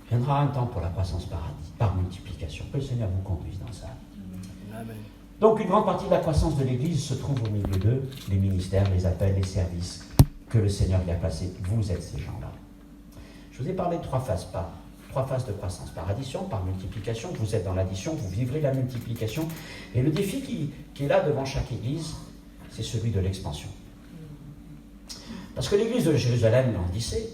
Viendra un temps pour la croissance par multiplication. Que le Seigneur vous conduise dans ça.
Amen.
Donc une grande partie de la croissance de l'Église se trouve au milieu d'eux, les ministères, les appels, les services que le Seigneur y a placés. Vous êtes ces gens-là. Je vous ai parlé de trois phases de croissance. Par addition, par multiplication. Vous êtes dans l'addition, vous vivrez la multiplication. Et le défi qui est là devant chaque Église, c'est celui de l'expansion. Parce que l'Église de Jérusalem grandissait.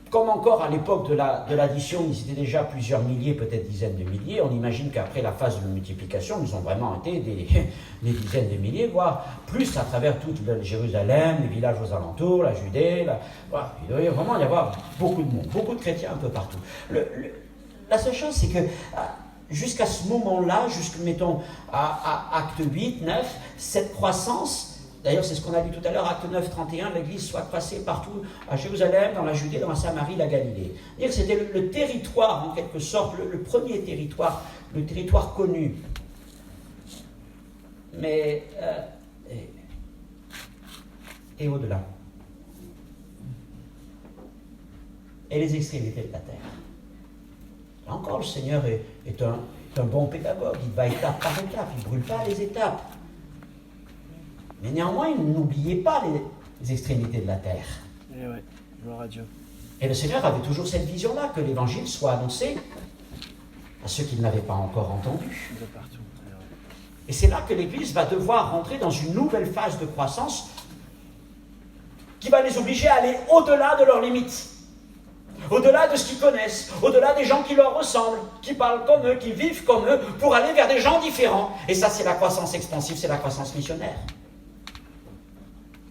Comme encore à l'époque de l'addition, ils étaient déjà plusieurs milliers, peut-être dizaines de milliers. On imagine qu'après la phase de multiplication, ils ont vraiment été des dizaines de milliers, voire plus à travers toute Jérusalem, les villages aux alentours, la Judée. Voilà. Il doit vraiment y avoir beaucoup de monde, beaucoup de chrétiens un peu partout. La seule chose, c'est que jusqu'à ce moment-là, mettons à acte 8, 9, cette croissance. D'ailleurs, c'est ce qu'on a lu tout à l'heure, acte 9, 31, l'Église soit passée partout, à Jérusalem, dans la Judée, dans la Samarie, la Galilée. C'est-à-dire que c'était le territoire, en quelque sorte, le premier territoire, le territoire connu. Mais, et au-delà. Et les extrémités de la terre. Là encore, le Seigneur est un bon pédagogue, il va étape par étape, il ne brûle pas les étapes. Mais néanmoins, n'oubliez pas les extrémités de la terre.
Eh ouais, gloire à Dieu.
Et le Seigneur avait toujours cette vision-là, que l'Évangile soit annoncé à ceux qui ne l'avaient pas encore entendu.
De partout. Eh ouais.
Et c'est là que l'Église va devoir rentrer dans une nouvelle phase de croissance qui va les obliger à aller au-delà de leurs limites, au-delà de ce qu'ils connaissent, au-delà des gens qui leur ressemblent, qui parlent comme eux, qui vivent comme eux, pour aller vers des gens différents. Et ça, c'est la croissance expansive, c'est la croissance missionnaire.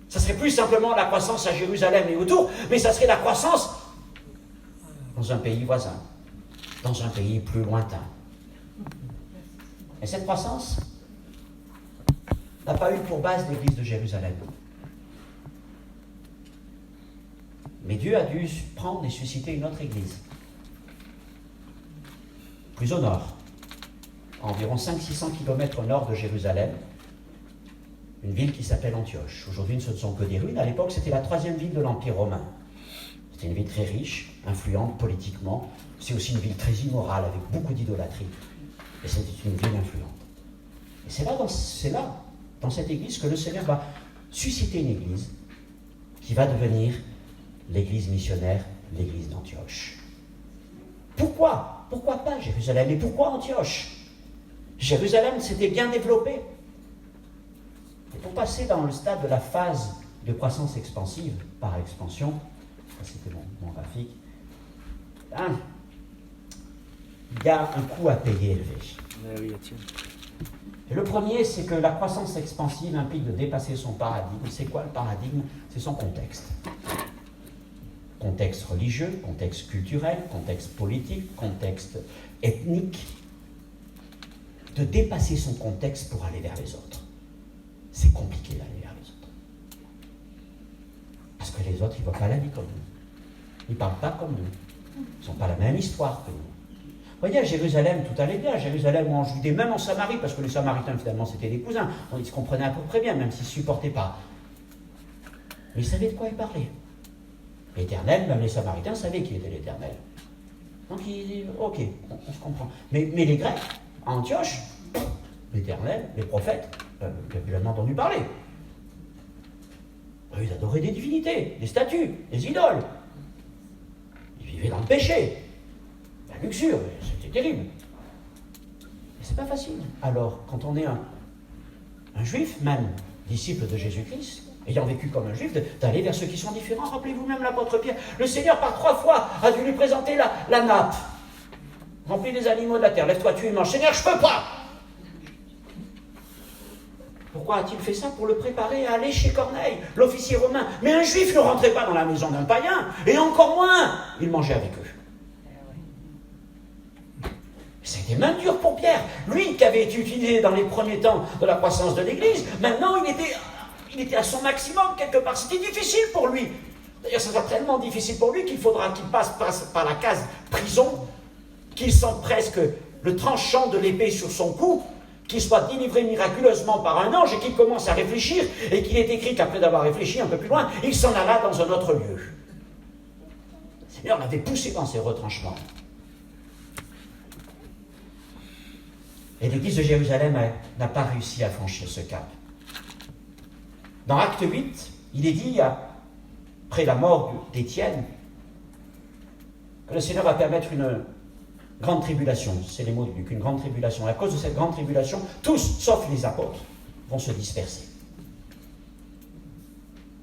Ça serait plus simplement la croissance à Jérusalem et autour, mais ça serait la croissance dans un pays voisin, dans un pays plus lointain. Et cette croissance, n'a pas eu pour base l'église de Jérusalem. Mais Dieu a dû prendre et susciter une autre église. Plus au nord, à environ 500-600 km au nord de Jérusalem, une ville qui s'appelle Antioche. Aujourd'hui, ce ne sont que des ruines. À l'époque, c'était la 3e ville de l'Empire romain. C'était une ville très riche, influente politiquement. C'est aussi une ville très immorale, avec beaucoup d'idolâtrie. Et c'était une ville influente. Et c'est là, dans cette église, que le Seigneur va susciter une église qui va devenir l'église missionnaire, l'église d'Antioche. Pourquoi? Pourquoi pas Jérusalem? Et pourquoi Antioche? Jérusalem s'était bien développé. Et pour passer dans le stade de la phase de croissance expansive, par expansion, ça c'était mon graphique, hein, il y a un coût à payer élevé.
Oui, Étienne.
Et le premier, c'est que la croissance expansive implique de dépasser son paradigme. C'est quoi le paradigme? C'est son contexte. Contexte religieux, contexte culturel, contexte politique, contexte ethnique. De dépasser son contexte pour aller vers les autres. C'est compliqué d'aller vers les autres. Parce que les autres, ils ne voient pas la vie comme nous. Ils ne parlent pas comme nous. Ils n'ont pas la même histoire que nous. Vous voyez, à Jérusalem, tout allait bien. À Jérusalem, en Judée, même en Samarie, parce que les Samaritains, finalement, c'était des cousins. Donc, ils se comprenaient à peu près bien, même s'ils ne se supportaient pas. Mais ils savaient de quoi ils parlaient. L'Éternel, même les Samaritains savaient qui était l'Éternel. Donc, ok, on se comprend. Mais les Grecs, à Antioche, l'Éternel, les prophètes, ils n'avaient jamais entendu parler. Ils adoraient des divinités, des statues, des idoles. Ils vivaient dans le péché. La luxure, c'était terrible. Mais c'est pas facile. Alors, quand on est un juif, même disciple de Jésus-Christ, ayant vécu comme un juif, d'aller vers ceux qui sont différents. Rappelez-vous même l'apôtre Pierre. Le Seigneur, par 3 fois, a dû lui présenter la nappe. Remplie des animaux de la terre. Lève-toi, tu et mange. Seigneur, je ne peux pas. Pourquoi a-t-il fait ça? Pour le préparer à aller chez Corneille, l'officier romain. Mais un juif ne rentrait pas dans la maison d'un païen, et encore moins, il mangeait avec eux. C'était même dur pour Pierre. Lui qui avait été utilisé dans les premiers temps de la croissance de l'Église, maintenant il était à son maximum quelque part. C'était difficile pour lui. D'ailleurs, ça sera tellement difficile pour lui qu'il faudra qu'il passe par la case prison, qu'il sente presque le tranchant de l'épée sur son cou, qu'il soit délivré miraculeusement par un ange et qu'il commence à réfléchir, et qu'il est écrit qu'après d'avoir réfléchi un peu plus loin, il s'en alla dans un autre lieu. Le Seigneur l'avait poussé dans ses retranchements. Et l'église de Jérusalem n'a pas réussi à franchir ce cap. Dans Acte 8, il est dit, après la mort d'Étienne, que le Seigneur va permettre une grande tribulation. C'est les mots de Luc, une grande tribulation. Et à cause de cette grande tribulation, tous, sauf les apôtres, vont se disperser.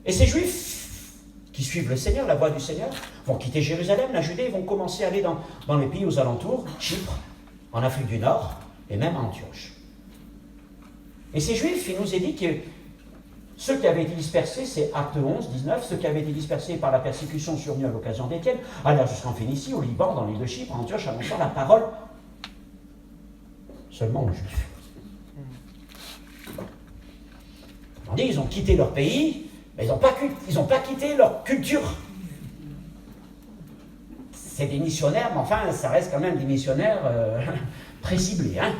Et ces Juifs qui suivent le Seigneur, la voie du Seigneur, vont quitter Jérusalem, la Judée, et vont commencer à aller dans les pays aux alentours, Chypre, en Afrique du Nord, et même à Antioche. Et ces Juifs, il nous est dit que ceux qui avaient été dispersés, c'est Acte 11, 19, ceux qui avaient été dispersés par la persécution survenue à l'occasion d'Étienne, allèrent jusqu'en Phénicie, au Liban, dans l'île de Chypre, à Antioche, annonçant la parole seulement aux Juifs. On dit, ils ont quitté leur pays, mais ils n'ont pas quitté leur culture. C'est des missionnaires, mais enfin, ça reste quand même des missionnaires très ciblés. Hein.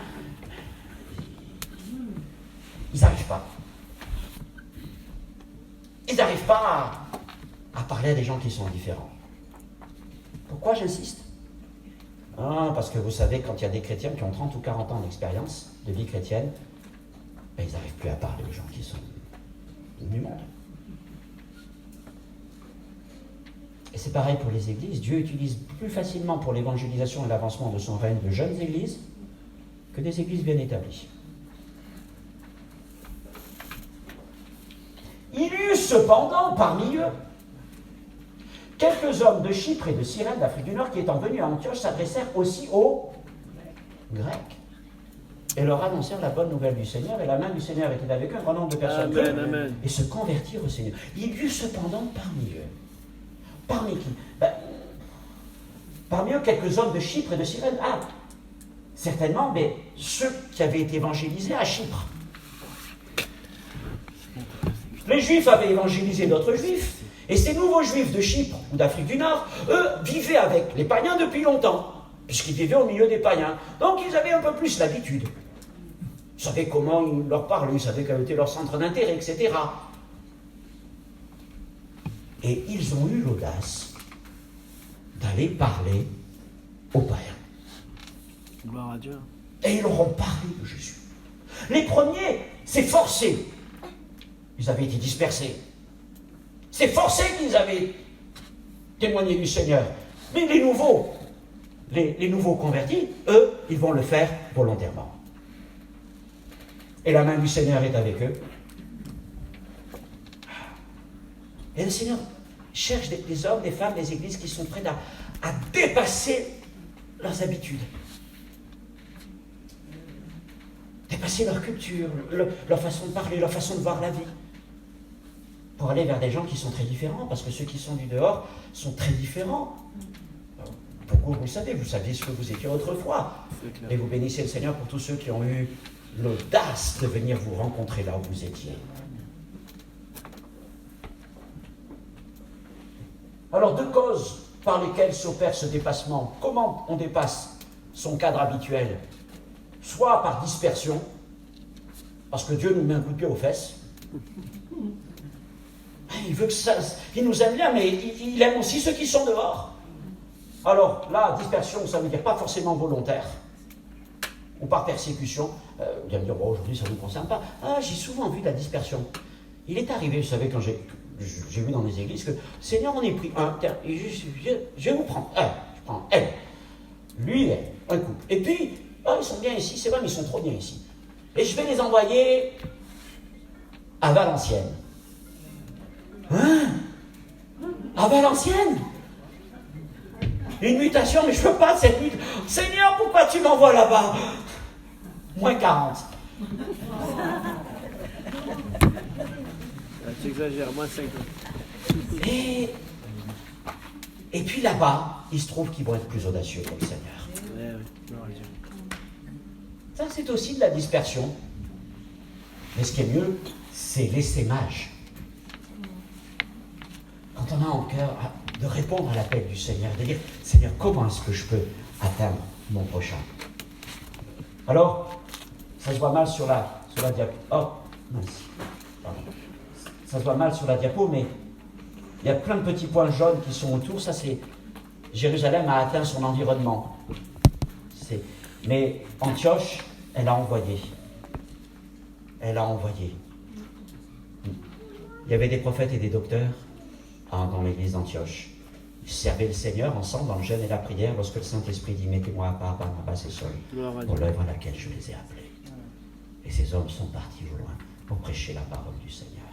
Ils n'arrivent pas. Ils n'arrivent pas à parler à des gens qui sont différents. Pourquoi j'insiste? Parce que vous savez, quand il y a des chrétiens qui ont 30 ou 40 ans d'expérience de vie chrétienne, ben, ils n'arrivent plus à parler aux gens qui sont du monde. Et c'est pareil pour les églises. Dieu utilise plus facilement pour l'évangélisation et l'avancement de son règne de jeunes églises que des églises bien établies. Il y eut cependant parmi eux quelques hommes de Chypre et de Cyrène, d'Afrique du Nord, qui étant venus à Antioche, s'adressèrent aussi aux Grecs et leur annoncèrent la bonne nouvelle du Seigneur, et la main du Seigneur était avec eux, un grand nombre de personnes
Amen.
et se convertirent au Seigneur. Il y eut cependant parmi eux. Parmi qui? Parmi eux, quelques hommes de Chypre et de Cyrène. Certainement, mais ceux qui avaient été évangélisés à Chypre. Les Juifs avaient évangélisé d'autres Juifs. Et ces nouveaux Juifs de Chypre ou d'Afrique du Nord, eux, vivaient avec les païens depuis longtemps, puisqu'ils vivaient au milieu des païens. Donc ils avaient un peu plus l'habitude. Ils savaient comment ils leur parlaient, ils savaient quel était leur centre d'intérêt, etc. Et ils ont eu l'audace d'aller parler aux païens.
Gloire à Dieu.
Et ils leur ont parlé de Jésus. Les premiers, c'est forcé. Ils avaient été dispersés. C'est forcé qu'ils avaient témoigné du Seigneur. Mais les nouveaux, les nouveaux convertis, eux, ils vont le faire volontairement. Et la main du Seigneur est avec eux. Et le Seigneur cherche des hommes, des femmes, des églises qui sont prêts à dépasser leurs habitudes. Dépasser leur culture, leur façon de parler, leur façon de voir la vie. Pour aller vers des gens qui sont très différents, parce que ceux qui sont du dehors sont très différents. Beaucoup, vous saviez ce que vous étiez autrefois. Et vous bénissez le Seigneur pour tous ceux qui ont eu l'audace de venir vous rencontrer là où vous étiez. Alors, deux causes par lesquelles s'opère ce dépassement. Comment on dépasse son cadre habituel? Soit par dispersion, parce que Dieu nous met un coup de pied aux fesses. Il veut que ça, il nous aime bien, mais il aime aussi ceux qui sont dehors. Alors, là, dispersion, ça veut dire pas forcément volontaire, ou par persécution. Vous allez me dire, bon, aujourd'hui, ça ne vous concerne pas. Ah, j'ai souvent vu de la dispersion. Il est arrivé, vous savez, quand j'ai vu dans les églises, que Seigneur, on est pris un, je vais vous prendre un, je prends elle, lui, elle, un couple. Et puis, oh, ils sont bien ici, c'est vrai, mais ils sont trop bien ici. Et je vais les envoyer à Valenciennes. Hein? À Valenciennes? Une mutation, mais je ne veux pas de cette mutation. Seigneur, pourquoi tu m'envoies là-bas? Moins 40.
Tu exagères, moins 50.
Et puis là-bas, il se trouve qu'ils vont être plus audacieux pour le Seigneur.
Oui, gloire à Dieu.
Ça, c'est aussi de la dispersion. Mais ce qui est mieux, c'est l'essaimage. Quand on a en cœur de répondre à l'appel du Seigneur, de dire, Seigneur, comment est-ce que je peux atteindre mon prochain? Alors, ça se voit mal sur la diapo. Oh, mince. Pardon. Ça se voit mal sur la diapo, mais il y a plein de petits points jaunes qui sont autour. Ça, c'est Jérusalem a atteint son environnement. Mais Antioche, elle a envoyé. Elle a envoyé. Il y avait des prophètes et des docteurs dans l'église d'Antioche. Ils servaient le Seigneur ensemble dans le jeûne et la prière lorsque le Saint-Esprit dit « Mettez-moi à part Barnabas et Saul pour l'œuvre à laquelle je les ai appelés. » Et ces hommes sont partis au loin pour prêcher la parole du Seigneur.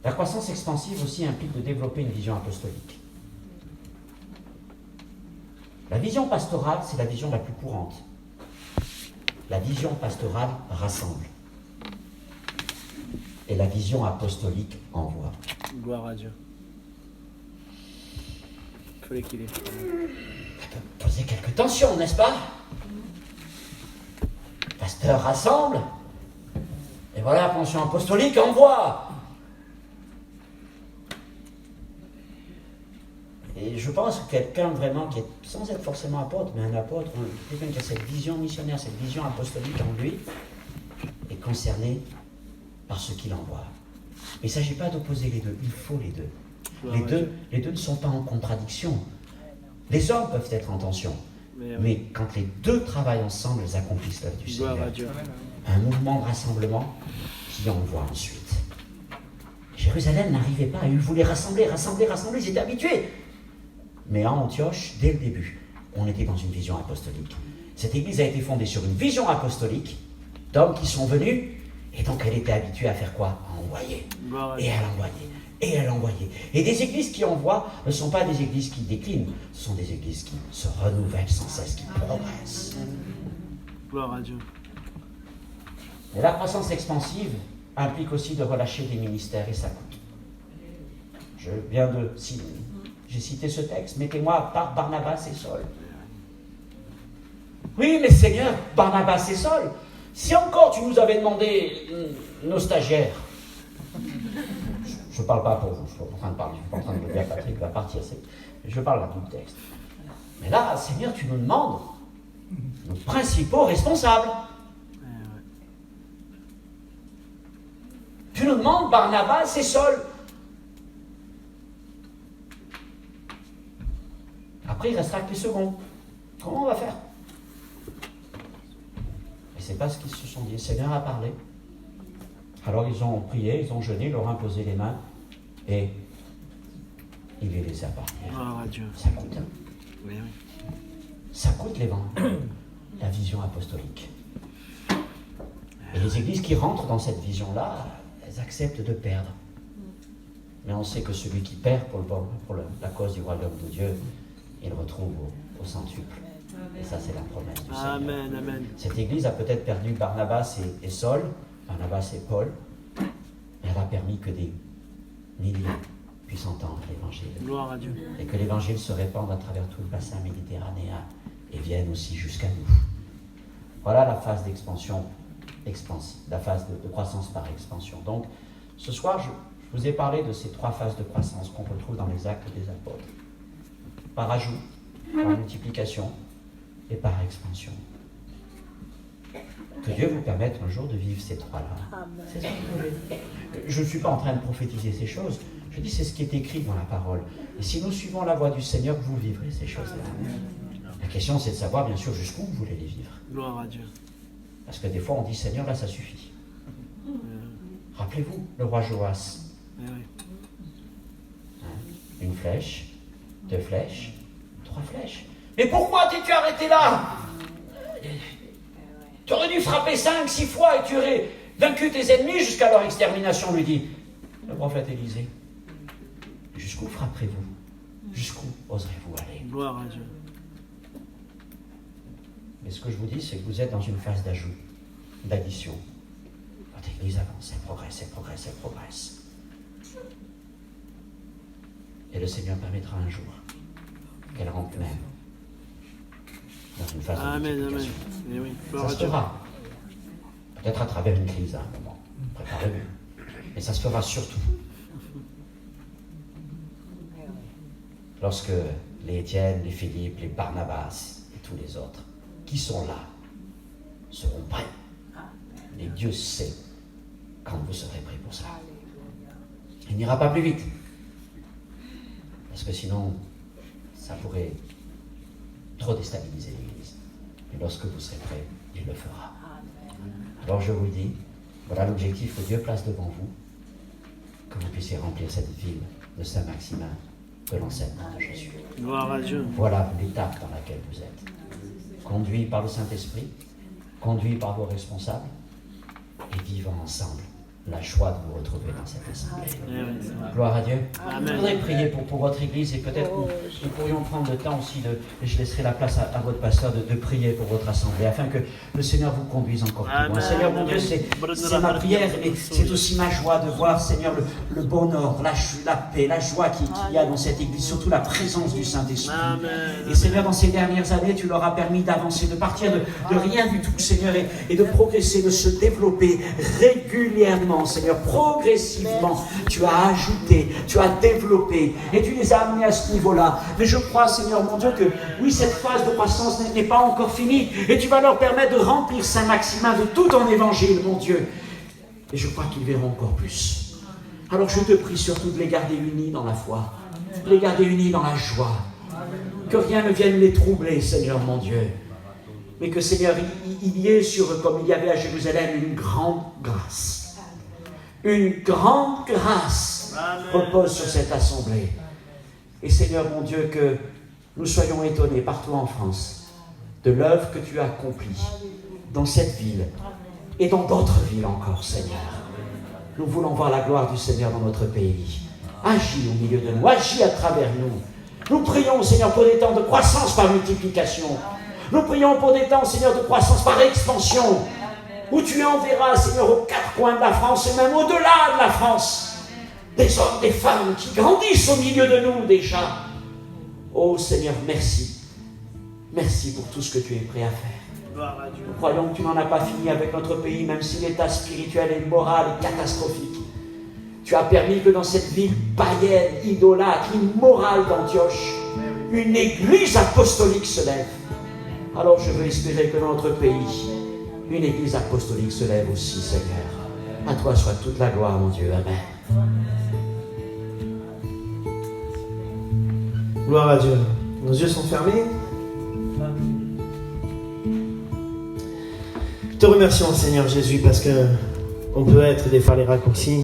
La croissance expansive aussi implique de développer une vision apostolique. La vision pastorale, c'est la vision la plus courante. La vision pastorale rassemble. Et la vision apostolique envoie.
Gloire à Dieu. Il faut l'équilibre.
Ça peut poser quelques tensions, n'est-ce pas? Le pasteur rassemble. Et voilà, la pension apostolique envoie. Et je pense que quelqu'un vraiment qui est, sans être forcément apôtre, mais un apôtre, quelqu'un qui a cette vision missionnaire, cette vision apostolique en lui, est concerné par ce qu'il envoie. Mais il ne s'agit pas d'opposer les deux, il faut les deux. Les deux ne sont pas en contradiction. Les hommes peuvent être en tension, mais quand les deux travaillent ensemble, ils accomplissent l'œuvre du Seigneur. Un mouvement de rassemblement qui envoie ensuite. Jérusalem n'arrivait pas, ils voulaient rassembler, ils étaient habitués. Mais à Antioche, dès le début, on était dans une vision apostolique. Cette église a été fondée sur une vision apostolique d'hommes qui sont venus, et donc elle était habituée à faire quoi? À envoyer. Et elle envoyait. Et elle envoyait. Et des églises qui envoient ne sont pas des églises qui déclinent, ce sont des églises qui se renouvellent sans cesse, qui progressent.
Gloire à Dieu.
Et la croissance expansive implique aussi de relâcher des ministères, et ça coûte. J'ai cité ce texte, mettez-moi à part Barnabas et Saul. Oui, mais Seigneur, Barnabas et Saul, Si encore tu nous avais demandé nos stagiaires, je ne parle pas pour vous, je ne suis pas en train de parler, je ne suis pas en train de me dire Patrick va partir, je parle là du texte. Mais là, Seigneur, tu nous demandes nos principaux responsables. Tu nous demandes Barnabas et Saul. Après, il restera que les seconds. Comment on va faire? Et c'est pas ce qu'ils se sont dit. Le Seigneur a parlé. Alors ils ont prié, ils ont jeûné, ils leur ont imposé les mains et il les laissa partir.
Gloire à Dieu.
Ça coûte. Hein?
Oui, oui.
Ça coûte la vision apostolique. Et les églises qui rentrent dans cette vision-là, elles acceptent de perdre. Mais on sait que celui qui perd pour la cause du royaume de Dieu, il retrouve au centuple. Et ça, c'est la promesse du Seigneur.
Amen, amen.
Cette église a peut-être perdu Barnabas et Saul, Barnabas et Paul, mais elle a permis que des milliers puissent entendre l'évangile.
Gloire à Dieu.
Et que l'évangile se répande à travers tout le bassin méditerranéen et vienne aussi jusqu'à nous. Voilà la phase d'expansion, la phase de croissance par expansion. Donc, ce soir, je vous ai parlé de ces 3 phases de croissance qu'on retrouve dans les actes des apôtres. Par ajout, par multiplication et par expansion. Que Dieu vous permette un jour de vivre ces 3-là. C'est ce que vous voulez. Je ne suis pas en train de prophétiser ces choses. Je dis c'est ce qui est écrit dans la parole. Et si nous suivons la voie du Seigneur, vous vivrez ces choses-là. La question, c'est de savoir, bien sûr, jusqu'où vous voulez les vivre.
Gloire à Dieu.
Parce que des fois, on dit, Seigneur, là, ça suffit. Rappelez-vous, le roi Joas. Une flèche, 2 flèches, 3 flèches. Mais pourquoi t'es-tu arrêté là? Tu aurais dû frapper 5, 6 fois et tu aurais vaincu tes ennemis jusqu'à leur extermination, lui dit le prophète Élisée. Jusqu'où frapperez-vous? Jusqu'où oserez-vous aller?
Gloire à Dieu.
Mais ce que je vous dis, c'est que vous êtes dans une phase d'ajout, d'addition. Votre Église avance, elle progresse, elle progresse, elle progresse. Et le Seigneur permettra un jour qu'elle rentre même dans une phase de multiplication.
Amen. Oui.
Ça se fera. Peut-être à travers une crise à un moment. Préparez-vous. Mais ça se fera surtout lorsque les Étienne, les Philippe, les Barnabas et tous les autres qui sont là seront prêts. Et Dieu sait quand vous serez prêts pour ça. Il n'ira pas plus vite. Parce que sinon, ça pourrait trop déstabiliser l'Église. Mais lorsque vous serez prêts, il le fera. Alors je vous le dis, voilà l'objectif que Dieu place devant vous, que vous puissiez remplir cette ville de Saint-Maximin de l'enseignement de Jésus.
Gloire à Dieu.
Voilà l'étape dans laquelle vous êtes. Conduit par le Saint-Esprit, conduit par vos responsables, et vivant ensemble la joie de vous retrouver dans cette assemblée. Gloire à Dieu.
Amen.
Je voudrais prier pour votre Église et peut-être nous pourrions prendre le temps aussi et je laisserai la place à votre pasteur de prier pour votre assemblée afin que le Seigneur vous conduise encore plus loin.
Amen.
Seigneur mon Dieu, c'est ma prière mais c'est aussi ma joie de voir, Seigneur, le bonheur, la paix, la joie qu'il y a dans cette Église, surtout la présence du Saint-Esprit. Et Seigneur, dans ces dernières années, tu leur as permis d'avancer, de partir de rien du tout, Seigneur, et de progresser, de se développer régulièrement, Seigneur, progressivement. Tu as ajouté, tu as développé et tu les as amenés à ce niveau-là. Mais je crois, Seigneur mon Dieu, que oui, cette phase de croissance n'est pas encore finie et tu vas leur permettre de remplir Saint-Maximin de tout ton évangile, mon Dieu. Et je crois qu'ils verront encore plus. Alors je te prie surtout de les garder unis dans la foi, de les garder unis dans la joie, que rien ne vienne les troubler, Seigneur mon Dieu. Mais que, Seigneur, il y ait comme il y avait à Jérusalem, une grande grâce. Une grande grâce repose sur cette assemblée. Et Seigneur mon Dieu, que nous soyons étonnés partout en France de l'œuvre que tu as accomplie dans cette ville et dans d'autres villes encore, Seigneur. Nous voulons voir la gloire du Seigneur dans notre pays. Agis au milieu de nous, agis à travers nous. Nous prions, Seigneur, pour des temps de croissance par multiplication. Nous prions pour des temps, Seigneur, de croissance par expansion, où tu enverras, Seigneur, aux 4 coins de la France et même au-delà de la France, des hommes, des femmes qui grandissent au milieu de nous déjà. Oh Seigneur, merci. Merci pour tout ce que tu es prêt à faire.
Gloire à Dieu.
Nous croyons que tu n'en as pas fini avec notre pays, même si l'état spirituel et moral est catastrophique. Tu as permis que dans cette ville païenne, idolâtre, immorale d'Antioche, une église apostolique se lève. Alors je veux espérer que dans notre pays, une église apostolique se lève aussi, Seigneur. À toi soit toute la gloire, mon Dieu. Amen.
Gloire à Dieu. Nos yeux sont fermés. Te remercions, Seigneur Jésus, parce que on peut être des fois les raccourcis.